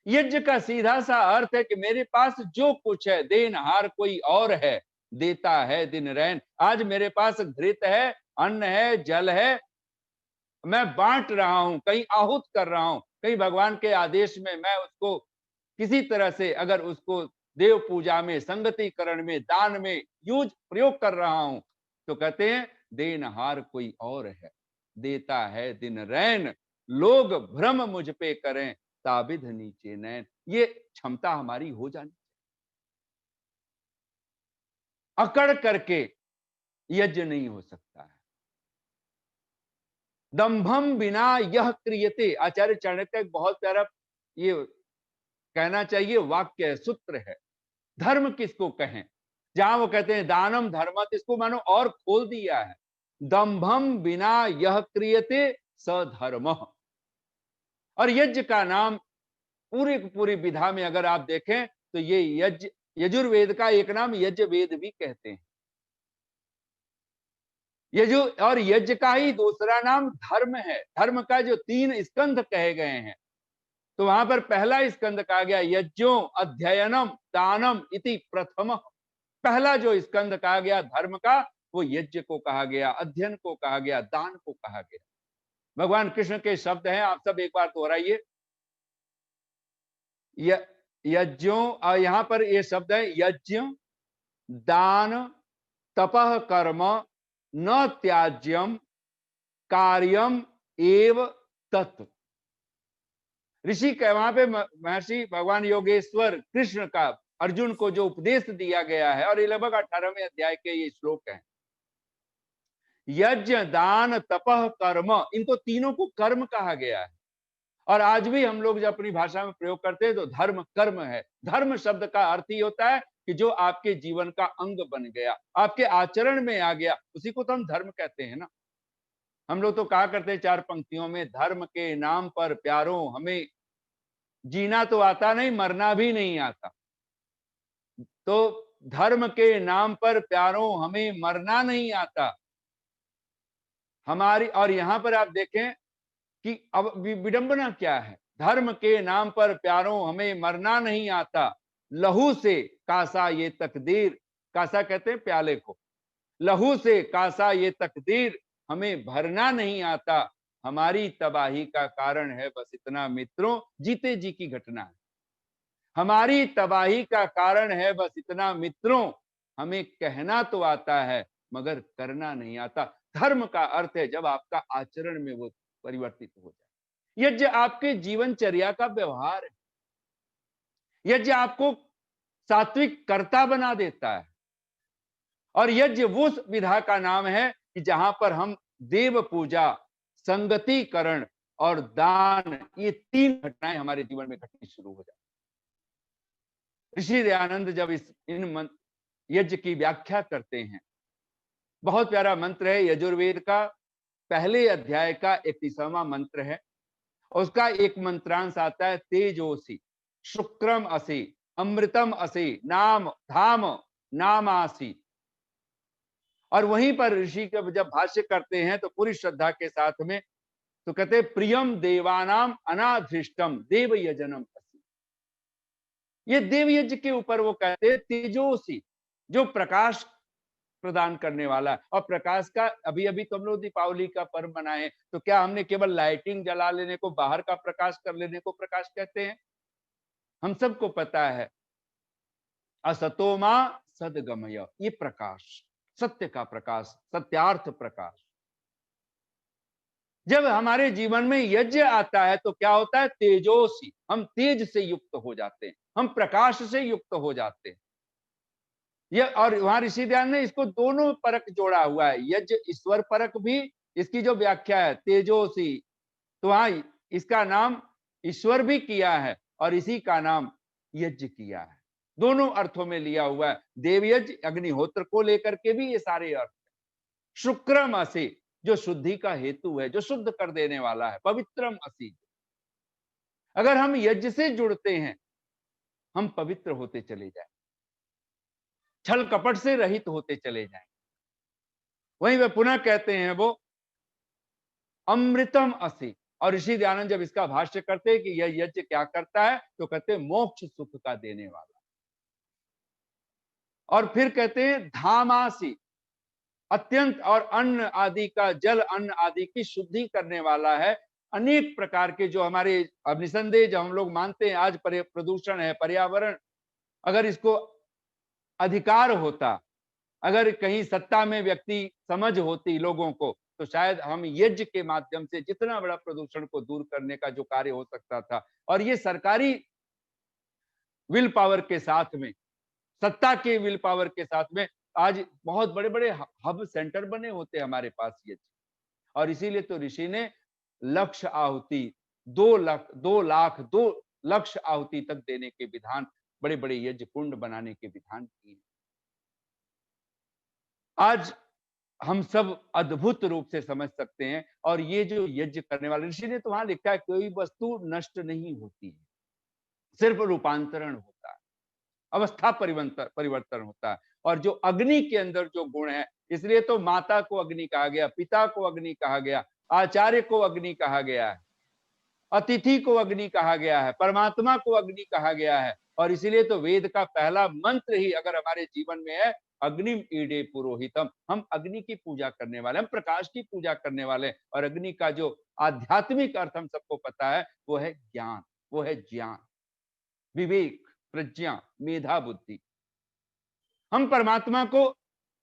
यज्ञ का सीधा सा अर्थ है कि मेरे पास जो कुछ है, देनहार कोई और है, देता है दिन रैन। आज मेरे पास घृत है, अन्न है, जल है, मैं बांट रहा हूं, कहीं आहुत कर रहा हूं, कहीं भगवान के आदेश में मैं उसको किसी तरह से अगर उसको देव पूजा में, संगतिकरण में, दान में प्रयोग कर रहा हूं, तो कहते हैं देनहार कोई और है, देता है दिन रैन। लोग भ्रम मुझ पे करें, ताबिध नीचे नैन, ये क्षमता हमारी हो जानी। अकड़ करके यज्ञ नहीं हो सकता है। दंभम बिना यह क्रियते, आचार्य चाणक्य एक बहुत प्यारा ये कहना चाहिए वाक्य है, सूत्र है। धर्म किसको कहें, जहां वो कहते हैं दानम धर्म, इसको मानो और खोल दिया है। दंभम बिना यह क्रियते सधर्म। और यज्ञ का नाम पूरी विधा में अगर आप देखें तो ये यज्ञ, यजुर्वेद का एक नाम यज्ञ वेद भी कहते हैं। यजु और यज्ञ का ही दूसरा नाम धर्म है। धर्म का जो 3 स्कंध कहे गए हैं, तो वहां पर पहला स्कंध कहा गया यज्ञो अध्ययनम दानम इति प्रथम। पहला जो स्कंध कहा गया धर्म का, वो यज्ञ को कहा गया, अध्ययन को कहा गया, दान को कहा गया। भगवान कृष्ण के शब्द हैं, आप सब एक बार दोहराइए। यज्ञों, यहां पर ये शब्द है यज्ञ दान तपः कर्म न त्याज्यम कार्यम एव तत्व। ऋषि का वहां पे महर्षि भगवान योगेश्वर कृष्ण का अर्जुन को जो उपदेश दिया गया है, और ये लगभग 18वें अध्याय के ये श्लोक हैं। यज्ञ दान तपः कर्म, इनको तीनों को कर्म कहा गया है। और आज भी हम लोग जब अपनी भाषा में प्रयोग करते हैं तो धर्म कर्म है। धर्म शब्द का अर्थ ही होता है कि जो आपके जीवन का अंग बन गया, आपके आचरण में आ गया, उसी को तो हम धर्म कहते हैं ना। हम लोग तो कहा करते हैं 4 पंक्तियों में, धर्म के नाम पर प्यारों हमें जीना तो आता नहीं, मरना भी नहीं आता। तो धर्म के नाम पर प्यारों हमें मरना नहीं आता हमारी। और यहां पर आप देखें कि अब विडंबना क्या है। धर्म के नाम पर प्यारों हमें मरना नहीं आता, लहू से कासा ये तकदीर, कासा कहते हैं प्याले को, लहू से कासा ये तकदीर हमें भरना नहीं आता, हमारी तबाही का कारण है बस इतना मित्रों, जीते जी की घटना है। हमारी तबाही का कारण है बस इतना मित्रों, हमें कहना तो आता है मगर करना नहीं आता। धर्म का अर्थ है जब आपका आचरण में वो परिवर्तित हो जाए। यज्ञ आपके जीवनचर्या का व्यवहार है। यज्ञ आपको सात्विक कर्ता बना देता है। और यज्ञ वो विधा का नाम है कि जहां पर हम देव पूजा, संगतिकरण और दान, ये 3 घटनाएं हमारे जीवन में घटनी शुरू हो जाती। ऋषि दयानंद जब इन यज्ञ की व्याख्या करते हैं, बहुत प्यारा मंत्र है यजुर्वेद का पहले अध्याय का 31वां मंत्र है। उसका एक मंत्रांश आता है तेजोसी शुक्रम असि अमृतम असि नाम धाम नामासी। और वहीं पर ऋषि के जब भाष्य करते हैं तो पूरी श्रद्धा के साथ में तो कहते प्रियम देवानाम अनाधृष्टम देव यजनम असि। ये देव यज्ञ के ऊपर वो कहते तेजोसी, जो प्रकाश प्रदान करने वाला है। और प्रकाश का अभी अभी तो हम लोग दीपावली का पर्व मनाए, तो क्या हमने केवल लाइटिंग जला लेने को, बाहर का प्रकाश कर लेने को प्रकाश कहते हैं? हम सबको पता है असतोमा सदगमय, ये प्रकाश, सत्य का प्रकाश, सत्यार्थ प्रकाश। जब हमारे जीवन में यज्ञ आता है तो क्या होता है? तेजोसी, हम तेज से युक्त हो जाते हैं, हम प्रकाश से युक्त हो जाते हैं। ये और वहां ऋषि दयानंद ने इसको दोनों परक जोड़ा हुआ है, यज्ञ ईश्वर परक भी, इसकी जो व्याख्या है तेजोसी, तो वहां इसका नाम ईश्वर भी किया है और इसी का नाम यज्ञ किया है। दोनों अर्थों में लिया हुआ है। देव यज्ञ अग्निहोत्र को लेकर के भी ये सारे अर्थ। शुक्रम असि, जो शुद्धि का हेतु है, जो शुद्ध कर देने वाला है। पवित्रम असि, अगर हम यज्ञ से जुड़ते हैं हम पवित्र होते चले जाए, छल कपट से रहित होते चले जाएं। वहीं वे पुनः कहते हैं वो अमृतम असि। और ऋषि दयानंद जब इसका भाष्य करते हैं कि यह यज्ञ क्या करता है, तो कहते हैं मोक्ष सुख का देने वाला। और फिर कहते हैं धामासी, अत्यंत और अन्न आदि का, जल अन्न आदि की शुद्धि करने वाला है। अनेक प्रकार के जो हमारे निसंदेह जो हम लोग मानते हैं आज प्रदूषण है, पर्यावरण, अगर इसको अधिकार होता, अगर कहीं सत्ता में व्यक्ति समझ होती लोगों को, तो शायद हम यज्ञ के माध्यम से जितना बड़ा प्रदूषण को दूर करने का जो कार्य हो सकता था, और ये सरकारी विल पावर के साथ में, सत्ता के विल पावर के साथ में आज बहुत बड़े-बड़े हब सेंटर बने होते हैं हमारे पास यज्ञ। और इसीलिए तो ऋषि ने लक्ष्य आहुति 2 लक्ष्य आहुति तक देने के विधान, बड़े-बड़े यज्ञ कुंड बनाने के विधान किए। आज हम सब अद्भुत रूप से समझ सकते हैं, और ये जो यज्ञ करने वाले ऋषि ने तो वहां लिखा है, कोई वस्तु नष्ट नहीं होती है, सिर्फ रूपांतरण होता है, अवस्था परिवर्तन होता है। और जो अग्नि के अंदर जो गुण है, इसलिए तो माता को अग्नि कहा गया, पिता को अग्नि कहा गया, आचार्य को अग्नि कहा गया है, अतिथि को अग्नि कहा गया है, परमात्मा को अग्नि कहा गया है। और इसीलिए तो वेद का पहला मंत्र ही अगर हमारे जीवन में है, अग्निम ईडे पुरोहितम, हम अग्नि की पूजा करने वाले, हम प्रकाश की पूजा करने वाले। और अग्नि का जो आध्यात्मिक अर्थ हम सबको पता है, वो है ज्ञान, वो है ज्ञान, विवेक, प्रज्ञा, मेधा, बुद्धि। हम परमात्मा को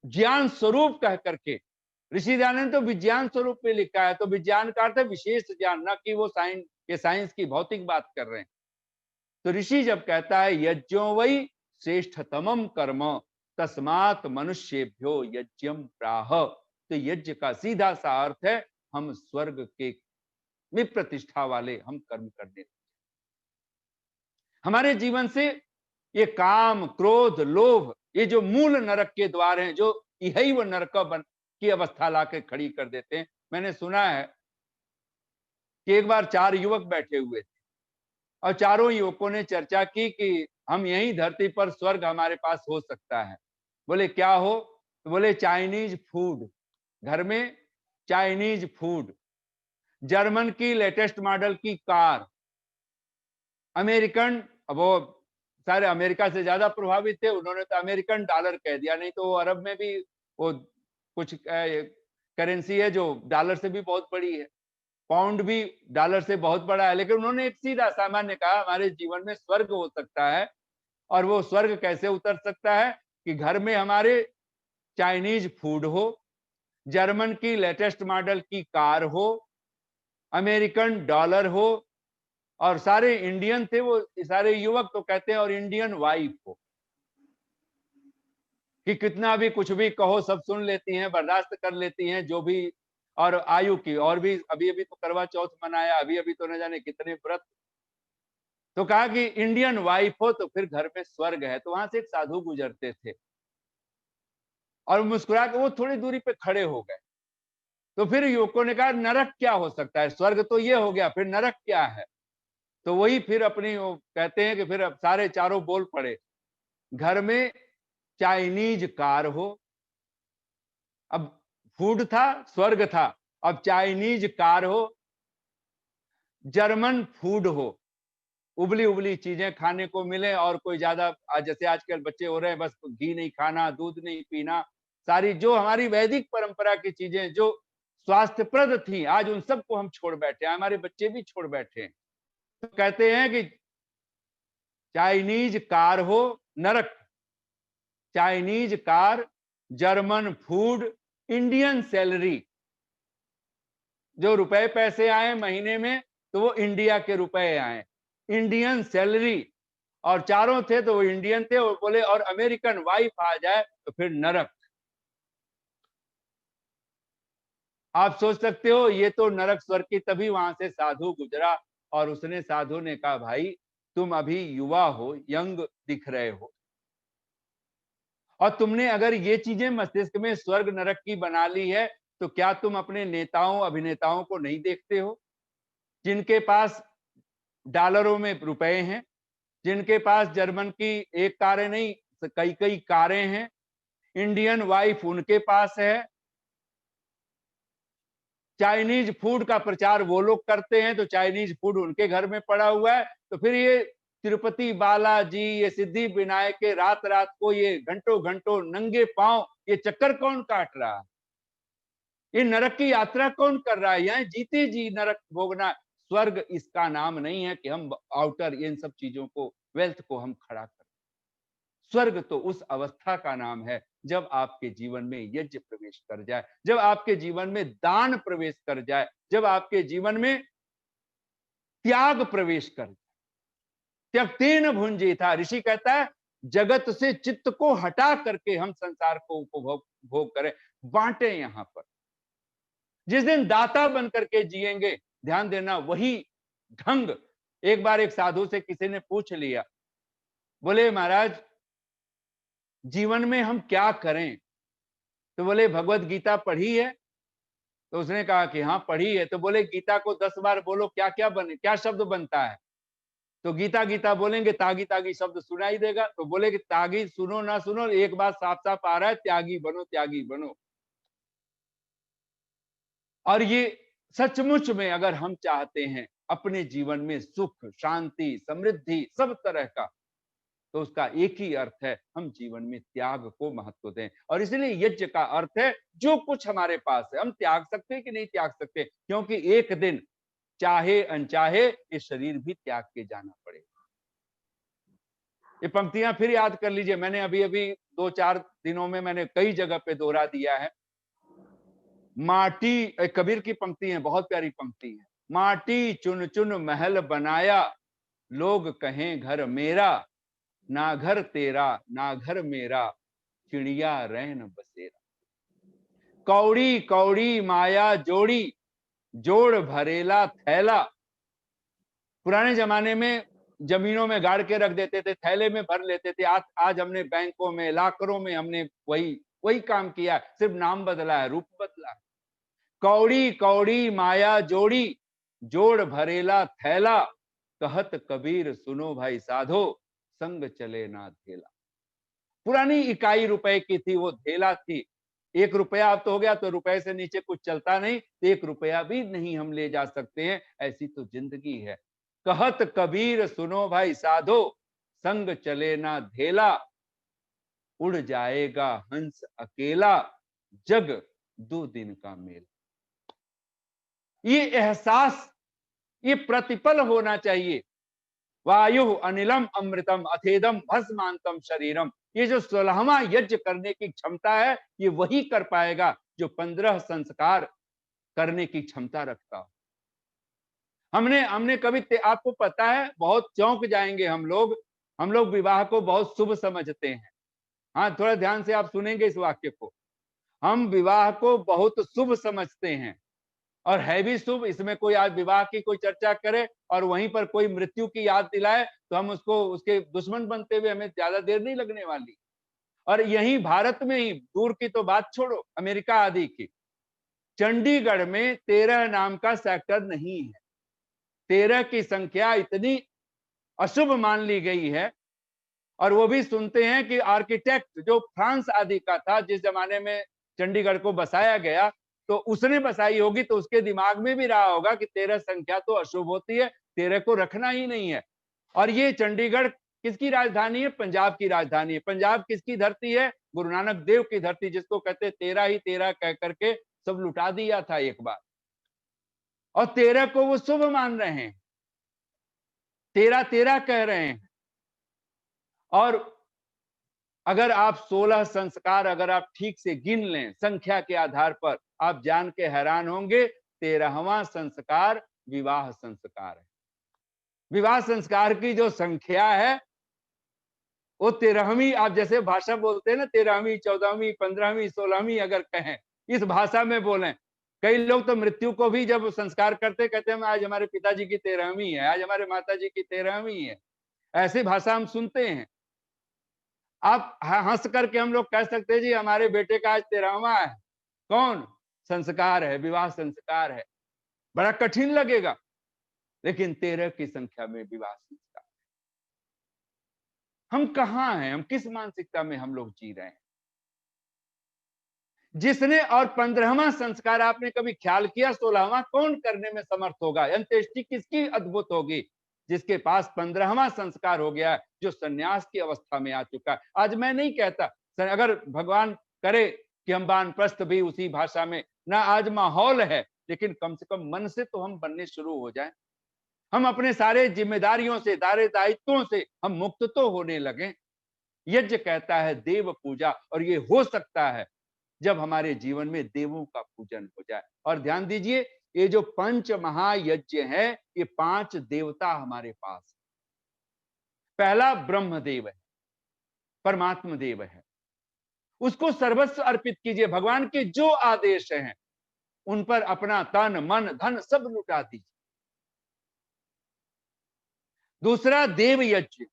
ज्ञान स्वरूप कह करके, ऋषि ने तो विज्ञान स्वरूप में लिखा है, तो विज्ञान का अर्थ है विशेष ज्ञान, ना कि वो साइंस की भौतिक बात कर रहे हैं। तो ऋषि जब कहता है यज्ञो वै श्रेष्ठतमम कर्म तस्मात् मनुष्येभ्यो यज्ञम प्राह, तो यज्ञ का सीधा सा अर्थ है हम स्वर्ग के में प्रतिष्ठा वाले हम कर्म करने। हमारे जीवन से ये काम, क्रोध, लोभ, ये जो मूल नरक के द्वार हैं, जो यही वो नरक की अवस्था लाके खड़ी कर देते हैं। मैंने सुना है कि एक बार 4 युवक बैठे हुए थे और चारों युवकों ने चर्चा की कि हम यही धरती पर स्वर्ग हमारे पास हो सकता है। बोले क्या हो? तो बोले चाइनीज फूड, घर में चाइनीज फूड, जर्मन की लेटेस्ट मॉडल की कार, अमेरिकन, वो सारे अमेरिका से ज्यादा प्रभावित थे, उन्होंने तो अमेरिकन डॉलर कह दिया, नहीं तो अरब में भी वो कुछ करेंसी है जो डॉलर से भी बहुत बड़ी है, पाउंड भी डॉलर से बहुत बड़ा है। लेकिन उन्होंने एक सीधा सामान्य कहा हमारे जीवन में स्वर्ग हो सकता है, और वो स्वर्ग कैसे उतर सकता है कि घर में हमारे चाइनीज फूड हो, जर्मन की लेटेस्ट मॉडल की कार हो, अमेरिकन डॉलर हो, और सारे इंडियन थे वो सारे युवक, तो कहते हैं और इंडियन वाइफ हो, कि कितना भी कुछ भी कहो सब सुन लेती हैं, बर्दाश्त कर लेती हैं जो भी, और आयु की, और भी अभी अभी तो करवा चौथ मनाया, अभी अभी तो न जाने कितने व्रत। तो कहा कि इंडियन वाइफ हो तो फिर घर में स्वर्ग है। तो वहां से एक साधु गुजरते थे और मुस्कुरा के वो थोड़ी दूरी पे खड़े हो गए। तो फिर युवकों ने कहा नरक क्या हो सकता है, स्वर्ग तो ये हो गया, फिर नरक क्या है? तो वही फिर अपनी वो कहते हैं कि फिर अब सारे चारों बोल पड़े, घर में चाइनीज कार हो, अब फूड था, स्वर्ग था, अब चाइनीज कार हो, जर्मन फूड हो, उबली उबली चीजें खाने को मिले, और कोई ज्यादा जैसे आजकल बच्चे हो रहे हैं बस घी नहीं खाना, दूध नहीं पीना, सारी जो हमारी वैदिक परंपरा की चीजें जो स्वास्थ्यप्रद थी, आज उन सबको हम छोड़ बैठे हैं, हमारे बच्चे भी छोड़ बैठे हैं। तो कहते हैं कि चाइनीज कार हो, नरक, Chinese car, German food, Indian salary, जो रुपए पैसे आए महीने में तो वो इंडिया के रुपए आए, इंडियन सैलरी, और चारों थे तो वो इंडियन थे, और बोले और अमेरिकन वाइफ आ जाए तो फिर नरक। आप सोच सकते हो ये तो नरक स्वर्ग की। तभी वहां से साधु गुजरा और उसने, साधु ने कहा भाई तुम अभी युवा हो, यंग दिख रहे हो, और तुमने अगर ये चीजें मस्तिष्क में स्वर्ग नरक की बना ली है, तो क्या तुम अपने नेताओं अभिनेताओं को नहीं देखते हो, जिनके पास डॉलरों में रुपए हैं, जिनके पास जर्मन की एक कारें नहीं कई कई कारें हैं, इंडियन वाइफ उनके पास है, चाइनीज फूड का प्रचार वो लोग करते हैं तो चाइनीज फूड उनके घर में पड़ा हुआ है। तो फिर ये तिरुपति बालाजी, ये सिद्धि विनायक के रात रात को ये घंटों घंटों नंगे पांव ये चक्कर कौन काट रहा है? ये नरक की यात्रा कौन कर रहा है? यहाँ जीते जी नरक भोगना। स्वर्ग इसका नाम नहीं है कि हम आउटर इन सब चीजों को, वेल्थ को हम खड़ा करें। स्वर्ग तो उस अवस्था का नाम है जब आपके जीवन में यज्ञ प्रवेश कर जाए, जब आपके जीवन में दान प्रवेश कर जाए, जब आपके जीवन में त्याग प्रवेश कर जाए। त्यक्तेन भुंजीथा, ऋषि कहता है जगत से चित्त को हटा करके हम संसार को उपभोग भोग करें, बांटे। यहां पर जिस दिन दाता बन करके जिएंगे, ध्यान देना, वही ढंग। एक बार एक साधु से किसी ने पूछ लिया, बोले महाराज जीवन में हम क्या करें? तो बोले भगवत गीता पढ़ी है? तो उसने कहा कि हाँ पढ़ी है। तो बोले गीता को 10 बार बोलो, क्या क्या बने, क्या शब्द बनता है? तो गीता गीता बोलेंगे, तागी तागी शब्द सुनाई देगा। तो बोले कि तागी सुनो ना सुनो, एक बात साफ साफ आ रहा है, त्यागी बनो, त्यागी बनो। और ये सचमुच में अगर हम चाहते हैं अपने जीवन में सुख, शांति, समृद्धि सब तरह का, तो उसका एक ही अर्थ है, हम जीवन में त्याग को महत्व दें। और इसलिए यज्ञ का अर्थ है जो कुछ हमारे पास है हम त्याग सकते हैं कि नहीं त्याग सकते, क्योंकि एक दिन चाहे अनचाहे ये शरीर भी त्याग के जाना पड़ेगा। ये पंक्तियां फिर याद कर लीजिए, मैंने अभी अभी 2-4 दिनों में मैंने कई जगह पे दोहरा दिया है। माटी, कबीर की पंक्ति है, बहुत प्यारी पंक्ति है। माटी चुन चुन महल बनाया, लोग कहें घर मेरा, ना घर तेरा ना घर मेरा, चिड़िया रैन बसेरा। कौड़ी कौड़ी माया जोड़ी, जोड़ भरेला थैला। पुराने जमाने में जमीनों में गाड़ के रख देते थे, थैले में भर लेते थे। आज हमने बैंकों में, लाकरों में हमने वही काम किया, सिर्फ नाम बदला है, रूप बदला है। कौड़ी कौड़ी माया जोड़ी, जोड़ भरेला थैला, कहत कबीर सुनो भाई साधो, संग चले ना धेला। पुरानी इकाई रुपए की थी, वो धेला थी। 1 रुपया अब तो हो गया, तो रुपए से नीचे कुछ चलता नहीं, 1 रुपया भी नहीं हम ले जा सकते हैं, ऐसी तो जिंदगी है। कहत कबीर सुनो भाई साधो, संग चले ना धेला, उड़ जाएगा हंस अकेला, जग 2 दिन का मेला। ये एहसास, ये प्रतिपल होना चाहिए। वायु अनिलम अमृतम अथेदम भस्मांतम शरीरम। ये जो 16वां यज्ञ करने की क्षमता है, ये वही कर पाएगा जो 15 संस्कार करने की क्षमता रखता हो। हमने कभी, आपको पता है, बहुत चौंक जाएंगे हम लोग विवाह को बहुत शुभ समझते हैं। हाँ, थोड़ा ध्यान से आप सुनेंगे इस वाक्य को। हम विवाह को बहुत शुभ समझते हैं, और है भी शुभ। इसमें कोई आज विवाह की कोई चर्चा करे और वहीं पर कोई मृत्यु की याद दिलाए, तो हम उसके दुश्मन बनते हुए हमें ज्यादा देर नहीं लगने वाली। और यही भारत में ही, दूर की तो बात छोड़ो, अमेरिका आदि की, चंडीगढ़ में 13 नाम का सेक्टर नहीं है। 13 की संख्या इतनी अशुभ मान ली गई है। और वो भी सुनते हैं कि आर्किटेक्ट जो फ्रांस आदि का था, जिस जमाने में चंडीगढ़ को बसाया गया, तो उसने बसाई होगी, तो उसके दिमाग में भी रहा होगा कि 13 संख्या तो अशुभ होती है, 13 को रखना ही नहीं है। और ये चंडीगढ़ किसकी राजधानी है? पंजाब की राजधानी है। पंजाब किसकी धरती है? गुरु नानक देव की धरती, जिसको कहते 13 ही 13 कह करके सब लुटा दिया था एक बार। और 13 को वो शुभ मान रहे हैं, 13 कह रहे हैं। और अगर आप 16 संस्कार अगर आप ठीक से गिन लें संख्या के आधार पर, आप जान के हैरान होंगे, 13वां संस्कार विवाह संस्कार है। विवाह संस्कार की जो संख्या है वो 13वीं, आप जैसे भाषा बोलते हैं ना, 13वीं 14वीं 15वीं 16वीं अगर कहें, इस भाषा में बोलें। कई लोग तो मृत्यु को भी जब संस्कार करते कहते हैं आज हमारे पिताजी की 13वीं है, आज हमारे माताजी की 13वीं है। ऐसी भाषा हम सुनते हैं। आप हंस करके हम लोग कह सकते हैं जी हमारे बेटे का आज 13वां है। कौन? संस्कार है, विवाह संस्कार है। बड़ा कठिन लगेगा, लेकिन 13 की संख्या में विवाह संस्कार। हम कहां हैं? हम किस मानसिकता में हम लोग जी रहे हैं? जिसने, और 15वां संस्कार आपने कभी ख्याल किया 16वां कौन करने में समर्थ होगा? अंत्येष्टि किसकी अद्भुत होगी? जिसके पास 15वां संस्कार हो गया, जो सन्यास की अवस्था में आ चुका है। आज मैं नहीं कहता, अगर भगवान करे कि हम वानप्रस्थ भी उसी भाषा में, ना आज माहौल है, लेकिन कम से कम मन से तो हम बनने शुरू हो जाएं। हम अपने सारे जिम्मेदारियों से, सारे दायित्वों से हम मुक्त तो होने लगे। यज्ञ कहता है देव पूजा, और ये हो सकता है जब हमारे जीवन में देवों का पूजन हो जाए। और ध्यान दीजिए, ये जो पंच महायज्ञ है, ये 5 देवता हमारे पास है। पहला ब्रह्मदेव है, परमात्मा देव है, उसको सर्वस्व अर्पित कीजिए। भगवान के जो आदेश हैं उन पर अपना तन मन धन सब लुटा दीजिए। दूसरा देव यज्ञ,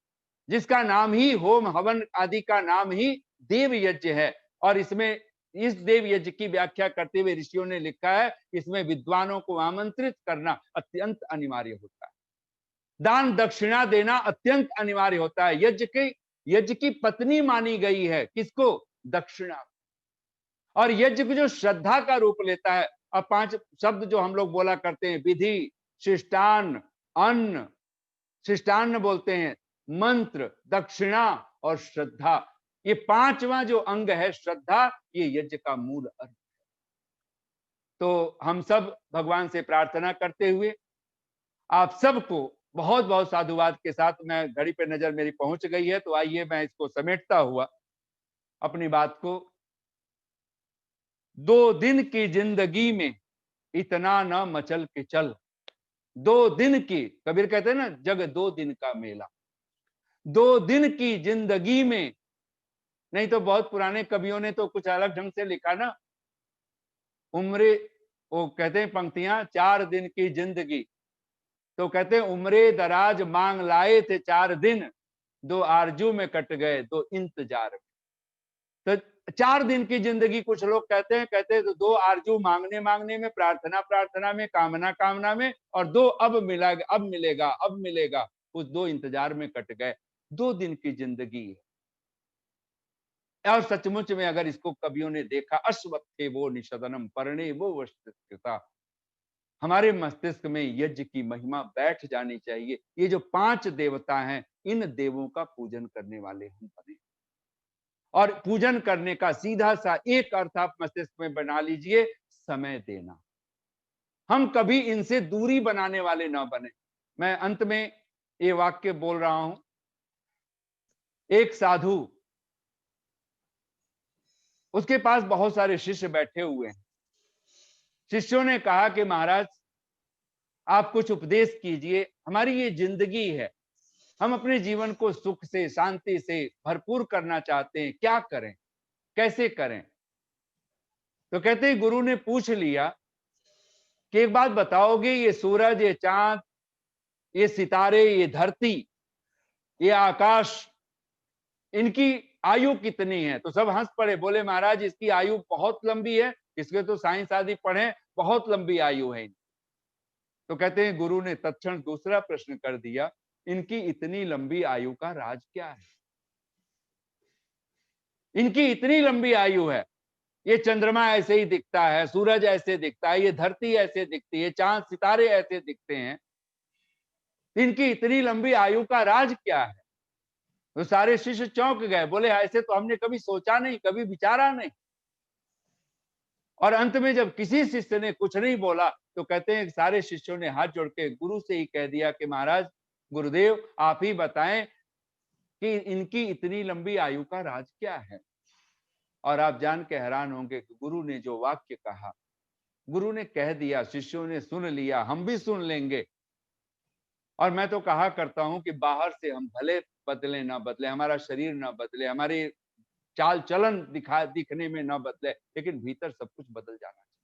जिसका नाम ही होम हवन आदि का नाम ही देव यज्ञ है, और इसमें इस देव यज्ञ की व्याख्या करते हुए ऋषियों ने लिखा है, इसमें विद्वानों को आमंत्रित करना अत्यंत अनिवार्य होता है, दान दक्षिणा देना अत्यंत अनिवार्य होता है। यज्ञ की पत्नी मानी गई है किसको? दक्षिणा। और यज्ञ को जो श्रद्धा का रूप लेता है, अब 5 शब्द जो हम लोग बोला करते हैं, विधि, शिष्टान्न, अन्न, शिष्टान्न बोलते हैं, मंत्र, दक्षिणा और श्रद्धा, ये 5वां जो अंग है श्रद्धा, ये यज्ञ का मूल अर्थ है। तो हम सब भगवान से प्रार्थना करते हुए आप सबको बहुत बहुत साधुवाद के साथ, मैं घड़ी पे नजर मेरी पहुंच गई है, तो आइए मैं इसको समेटता हुआ अपनी बात को, 2 दिन की जिंदगी में इतना न मचल के चल। 2 दिन की, कबीर कहते हैं ना, जग 2 दिन का मेला। 2 दिन की जिंदगी में, नहीं तो बहुत पुराने कवियों ने तो कुछ अलग ढंग से लिखा ना, उम्रे, वो कहते हैं पंक्तियां, 4 दिन की जिंदगी, तो कहते हैं उम्रे दराज मांग लाए थे 4 दिन, 2 आरजू में कट गए 2 इंतजार में। तो 4 दिन की जिंदगी कुछ लोग कहते हैं तो 2 आरजू मांगने मांगने में, प्रार्थना प्रार्थना में, कामना कामना में, और 2 अब मिलेगा, उस 2 इंतजार में कट गए। 2 दिन की जिंदगी है। और सचमुच में अगर इसको कवियों ने देखा, अश्वत्थे वो निषदनम परणे वो वस्तुता, हमारे मस्तिष्क में यज्ञ की महिमा बैठ जानी चाहिए। ये जो 5 देवता हैं, इन देवों का पूजन करने वाले हम बने, और पूजन करने का सीधा सा एक अर्थ आप मस्तिष्क में बना लीजिए, समय देना। हम कभी इनसे दूरी बनाने वाले ना बने। मैं अंत में ये वाक्य बोल रहा हूं, एक साधु, उसके पास बहुत सारे शिष्य बैठे हुए हैं। शिष्यों ने कहा कि महाराज आप कुछ उपदेश कीजिए, हमारी ये जिंदगी है, हम अपने जीवन को सुख से शांति से भरपूर करना चाहते हैं, क्या करें, कैसे करें? तो कहते हैं, गुरु ने पूछ लिया कि एक बात बताओगे, ये सूरज, ये चांद, ये सितारे, ये धरती, ये आकाश, इनकी आयु कितनी है? तो सब हंस पड़े, बोले महाराज इसकी आयु बहुत लंबी है, इसके तो साइंस आदि पढ़े, बहुत लंबी आयु है। तो कहते हैं गुरु ने तत्क्षण दूसरा प्रश्न कर दिया, इनकी इतनी लंबी आयु का राज क्या है? इनकी इतनी लंबी आयु है, ये चंद्रमा ऐसे ही दिखता है, सूरज ऐसे दिखता है, ये धरती ऐसे दिखती है, चांद सितारे ऐसे दिखते हैं, इनकी इतनी लंबी आयु का राज क्या है? तो सारे शिष्य चौंक गए, बोले ऐसे तो हमने कभी सोचा नहीं, कभी विचारा नहीं। और अंत में जब किसी शिष्य ने कुछ नहीं बोला, तो कहते हैं सारे शिष्यों ने हाथ जोड़ के गुरु से ही कह दिया कि महाराज, गुरुदेव आप ही बताएं कि इनकी इतनी लंबी आयु का राज क्या है? और आप जान के हैरान होंगे कि गुरु ने जो वाक्य कहा, गुरु ने कह दिया, शिष्यों ने सुन लिया, हम भी सुन लेंगे। और मैं तो कहा करता हूं कि बाहर से हम भले बदले ना बदले, हमारा शरीर ना बदले, हमारी चाल चलन दिखने में ना बदले, लेकिन भीतर सब कुछ बदल जाना चाहिए।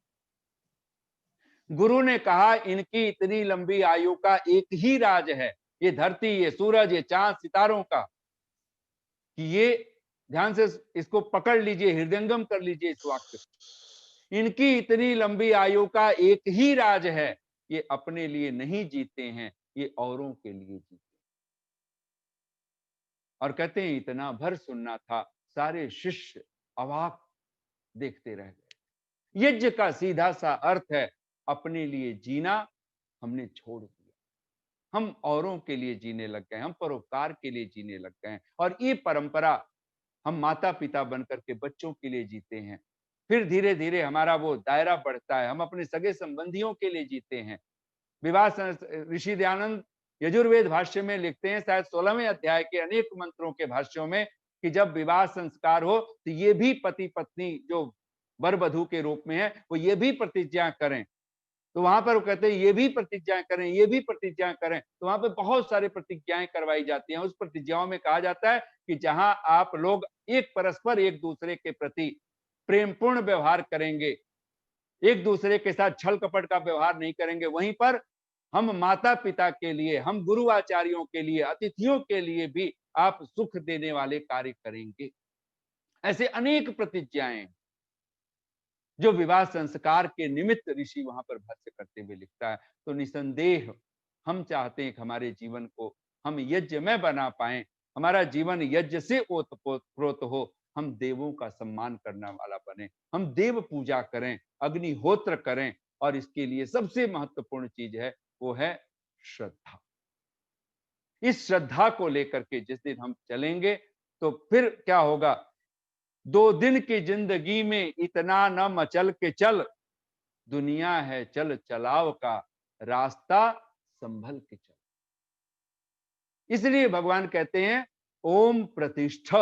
गुरु ने कहा इनकी इतनी लंबी आयु का एक ही राज है, ये धरती, ये सूरज, ये चांद सितारों का, कि ये ध्यान से इसको पकड़ लीजिए, हृदयंगम कर लीजिए इस वाक्य। इनकी इतनी लंबी आयु का एक ही राज है, ये अपने लिए नहीं जीते हैं, ये औरों के लिए जीते। और कहते हैं इतना भर सुनना था, सारे शिष्य अवाक देखते रह गए। यज्ञ का सीधा सा अर्थ है, अपने लिए जीना हमने छोड़ दिया, हम औरों के लिए जीने लग गए, हम परोपकार के लिए जीने लग गए। और ये परंपरा हम माता पिता बनकर के बच्चों के लिए जीते हैं, फिर धीरे धीरे हमारा वो दायरा बढ़ता है, हम अपने सगे संबंधियों के लिए जीते हैं। विवाह ऋषि दयानंद यजुर्वेद भाष्य में लिखते हैं, शायद 16वें अध्याय के अनेक मंत्रों के भाष्यों में, कि जब विवाह संस्कार हो तो ये भी पति पत्नी जो वर वधू के रूप में है वो ये भी प्रतिज्ञा करें। तो वहां पर वो कहते हैं ये भी प्रतिज्ञाएं करें, ये भी प्रतिज्ञाएं करें। तो वहां पे बहुत सारी प्रतिज्ञाएं करवाई जाती हैं। उस प्रतिज्ञाओं में कहा जाता है कि जहां आप लोग एक परस्पर एक दूसरे के प्रति प्रेमपूर्ण व्यवहार करेंगे, एक दूसरे के साथ छल कपट का व्यवहार नहीं करेंगे, वहीं पर हम माता पिता के लिए, हम गुरु आचार्यों के लिए, अतिथियों के लिए भी आप सुख देने वाले कार्य करेंगे। ऐसे अनेक प्रतिज्ञाएं जो विवाह संस्कार के निमित्त ऋषि वहां पर भाष्य करते हुए लिखता है। तो निसंदेह हम चाहते हैं कि हमारे जीवन को हम यज्ञमय बना पाए, हमारा जीवन यज्ञ से ओतप्रोत हो, हम देवों का सम्मान करने वाला बने, हम देव पूजा करें, अग्निहोत्र करें। और इसके लिए सबसे महत्वपूर्ण चीज है वो है श्रद्धा। इस श्रद्धा को लेकर के जिस दिन हम चलेंगे तो फिर क्या होगा, 2 दिन की जिंदगी में इतना न मचल के चल, दुनिया है चल चलाव का, रास्ता संभल के चल। इसलिए भगवान कहते हैं ओम प्रतिष्ठ,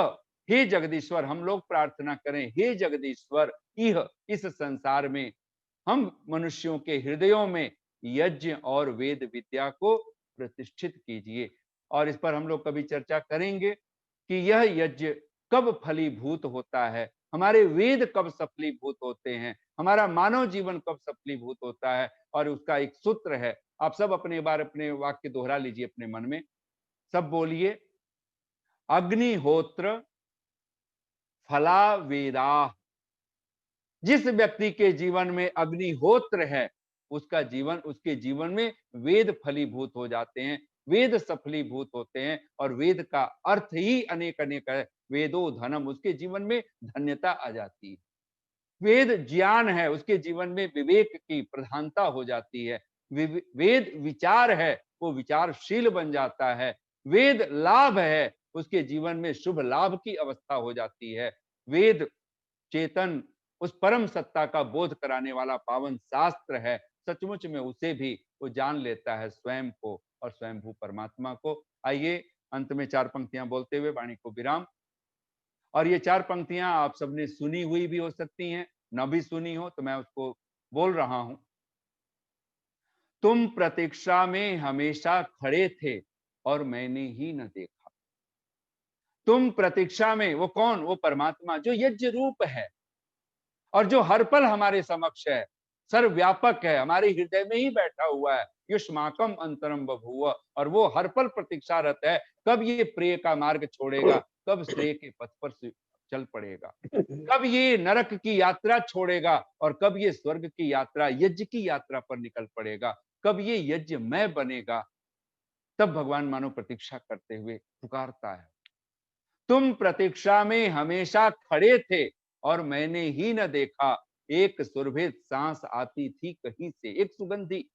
हे जगदीश्वर, हम लोग प्रार्थना करें, हे जगदीश्वर, इस संसार में हम मनुष्यों के हृदयों में यज्ञ और वेद विद्या को प्रतिष्ठित कीजिए। और इस पर हम लोग कभी चर्चा करेंगे कि यह यज्ञ कब फलीभूत होता है, हमारे वेद कब सफलीभूत होते हैं, हमारा मानव जीवन कब सफलीभूत होता है। और उसका एक सूत्र है, आप सब अपने बार अपने वाक्य दोहरा लीजिए अपने मन में, सब बोलिए, अग्निहोत्र फला वेदा। जिस व्यक्ति के जीवन में अग्निहोत्र है उसका जीवन, उसके जीवन में वेद फलीभूत हो जाते हैं, वेद सफलीभूत होते हैं। और वेद का अर्थ ही अनेक अनेक है, वेदो धनम, उसके जीवन में धन्यता आ जाती है। वेद ज्ञान है, उसके जीवन में विवेक की प्रधानता हो जाती है। वेद विचार है, वो विचारशील बन जाता है। वेद लाभ है, उसके जीवन में शुभ लाभ की अवस्था हो जाती है। वेद चेतन, उस परम सत्ता का बोध कराने वाला पावन शास्त्र है, सचमुच में उसे भी वो जान लेता है, स्वयं को और स्वयंभू परमात्मा को। आइए अंत में 4 पंक्तियां बोलते हुए वाणी को विराम। और ये 4 पंक्तियां आप सबने सुनी हुई भी हो सकती हैं, न भी सुनी हो तो मैं उसको बोल रहा हूं। तुम प्रतीक्षा में हमेशा खड़े थे और मैंने ही न देखा। तुम प्रतीक्षा में, वो कौन, वो परमात्मा जो यज्ञ रूप है और जो हर पल हमारे समक्ष है, सर्वव्यापक है, हमारे हृदय में ही बैठा हुआ है। युष्माकम अंतरम बभूव, और वो हर पल प्रतीक्षारत है, कब ये प्रिय का मार्ग छोड़ेगा, कब श्रेय के पथ पर चल पड़ेगा, कब ये नरक की यात्रा छोड़ेगा और कब ये स्वर्ग की यात्रा, यज्ञ की यात्रा पर निकल पड़ेगा, कब ये यज्ञ मैं बनेगा। तब भगवान मानो प्रतीक्षा करते हुए पुकारता है, तुम प्रतीक्षा में हमेशा खड़े थे और मैंने ही न देखा। एक सुरभित सांस आती थी कहीं से, एक सुगंधी,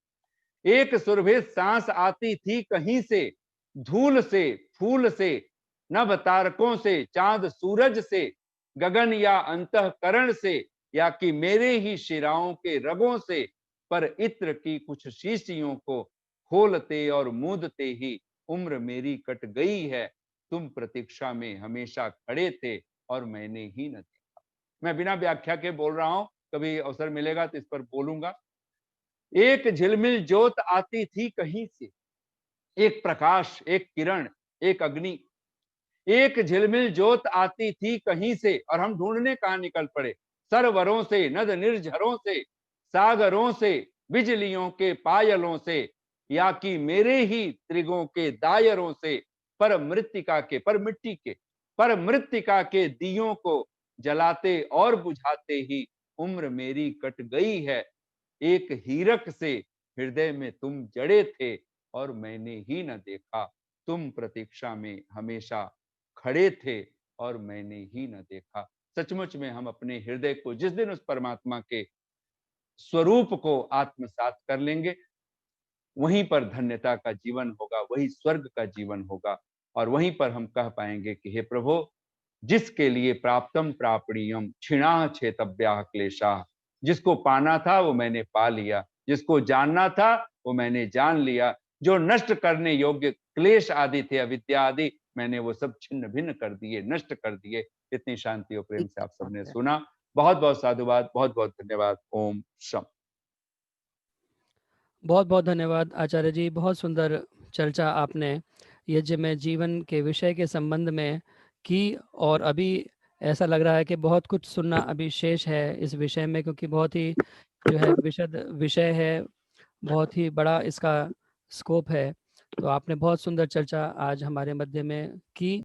एक सुरभित सांस आती थी कहीं से, धूल से, फूल से, नभ तारकों से, चांद सूरज से, गगन या अंतःकरण से, या कि मेरे ही शिराओं के रगों से, पर इत्र की कुछ शीशियों को खोलते और मूदते ही उम्र मेरी कट गई है। तुम प्रतीक्षा में हमेशा खड़े थे और मैंने ही न देखा। मैं बिना व्याख्या के बोल रहा हूं, कभी अवसर मिलेगा तो इस पर बोलूंगा। एक झिलमिल ज्योत आती थी कहीं से, एक प्रकाश, एक किरण, एक अग्नि, एक झिलमिल ज्योत आती थी कहीं से, और हम ढूंढने कहां निकल पड़े, सरोवरों से, नद निर्झरों से, सागरों से, बिजलियों के पायलों से, या कि मेरे ही त्रिगों के दायरों से, पर मृत्तिका के, पर मिट्टी के, पर मृत्तिका के दियों को जलाते और बुझाते ही उम्र मेरी कट गई है। एक हीरक से हृदय में तुम जड़े थे और मैंने ही न देखा। तुम प्रतीक्षा में हमेशा खड़े थे और मैंने ही न देखा। सचमुच में हम अपने हृदय को जिस दिन उस परमात्मा के स्वरूप को आत्मसात कर लेंगे, वहीं पर धन्यता का जीवन होगा, वही स्वर्ग का जीवन होगा। और वहीं पर हम कह पाएंगे कि हे प्रभु, जिसके लिए प्राप्तम प्रापणीयम क्षीणा छेतव्या क्लेशा, जिसको पाना था वो मैंने पा लिया, जिसको जानना था वो मैंने जान लिया, जो नष्ट करने योग्य क्लेश आदि थे, अविद्या आदि, मैंने वो सब छिन्न भिन्न कर दिए, नष्ट कर दिए। इतनी शांति और प्रेम से आप सबने है। सुना। बहुत-बहुत साधुवाद, बहुत-बहुत धन्यवाद। ओम शम। बहुत-बहुत धन्यवाद आचार्य जी, बहुत सुंदर चर्चा आपने यज्ञ में जीवन के विषय के संबंध में की और अभी ऐसा लग रहा है कि बहुत कुछ सुनना अभी शेष है इस विषय में, क्योंकि बहुत ही जो है विशद विषय है, बहुत ही बड़ा इसका स्कोप है। तो आपने बहुत सुंदर चर्चा आज हमारे मध्य में की।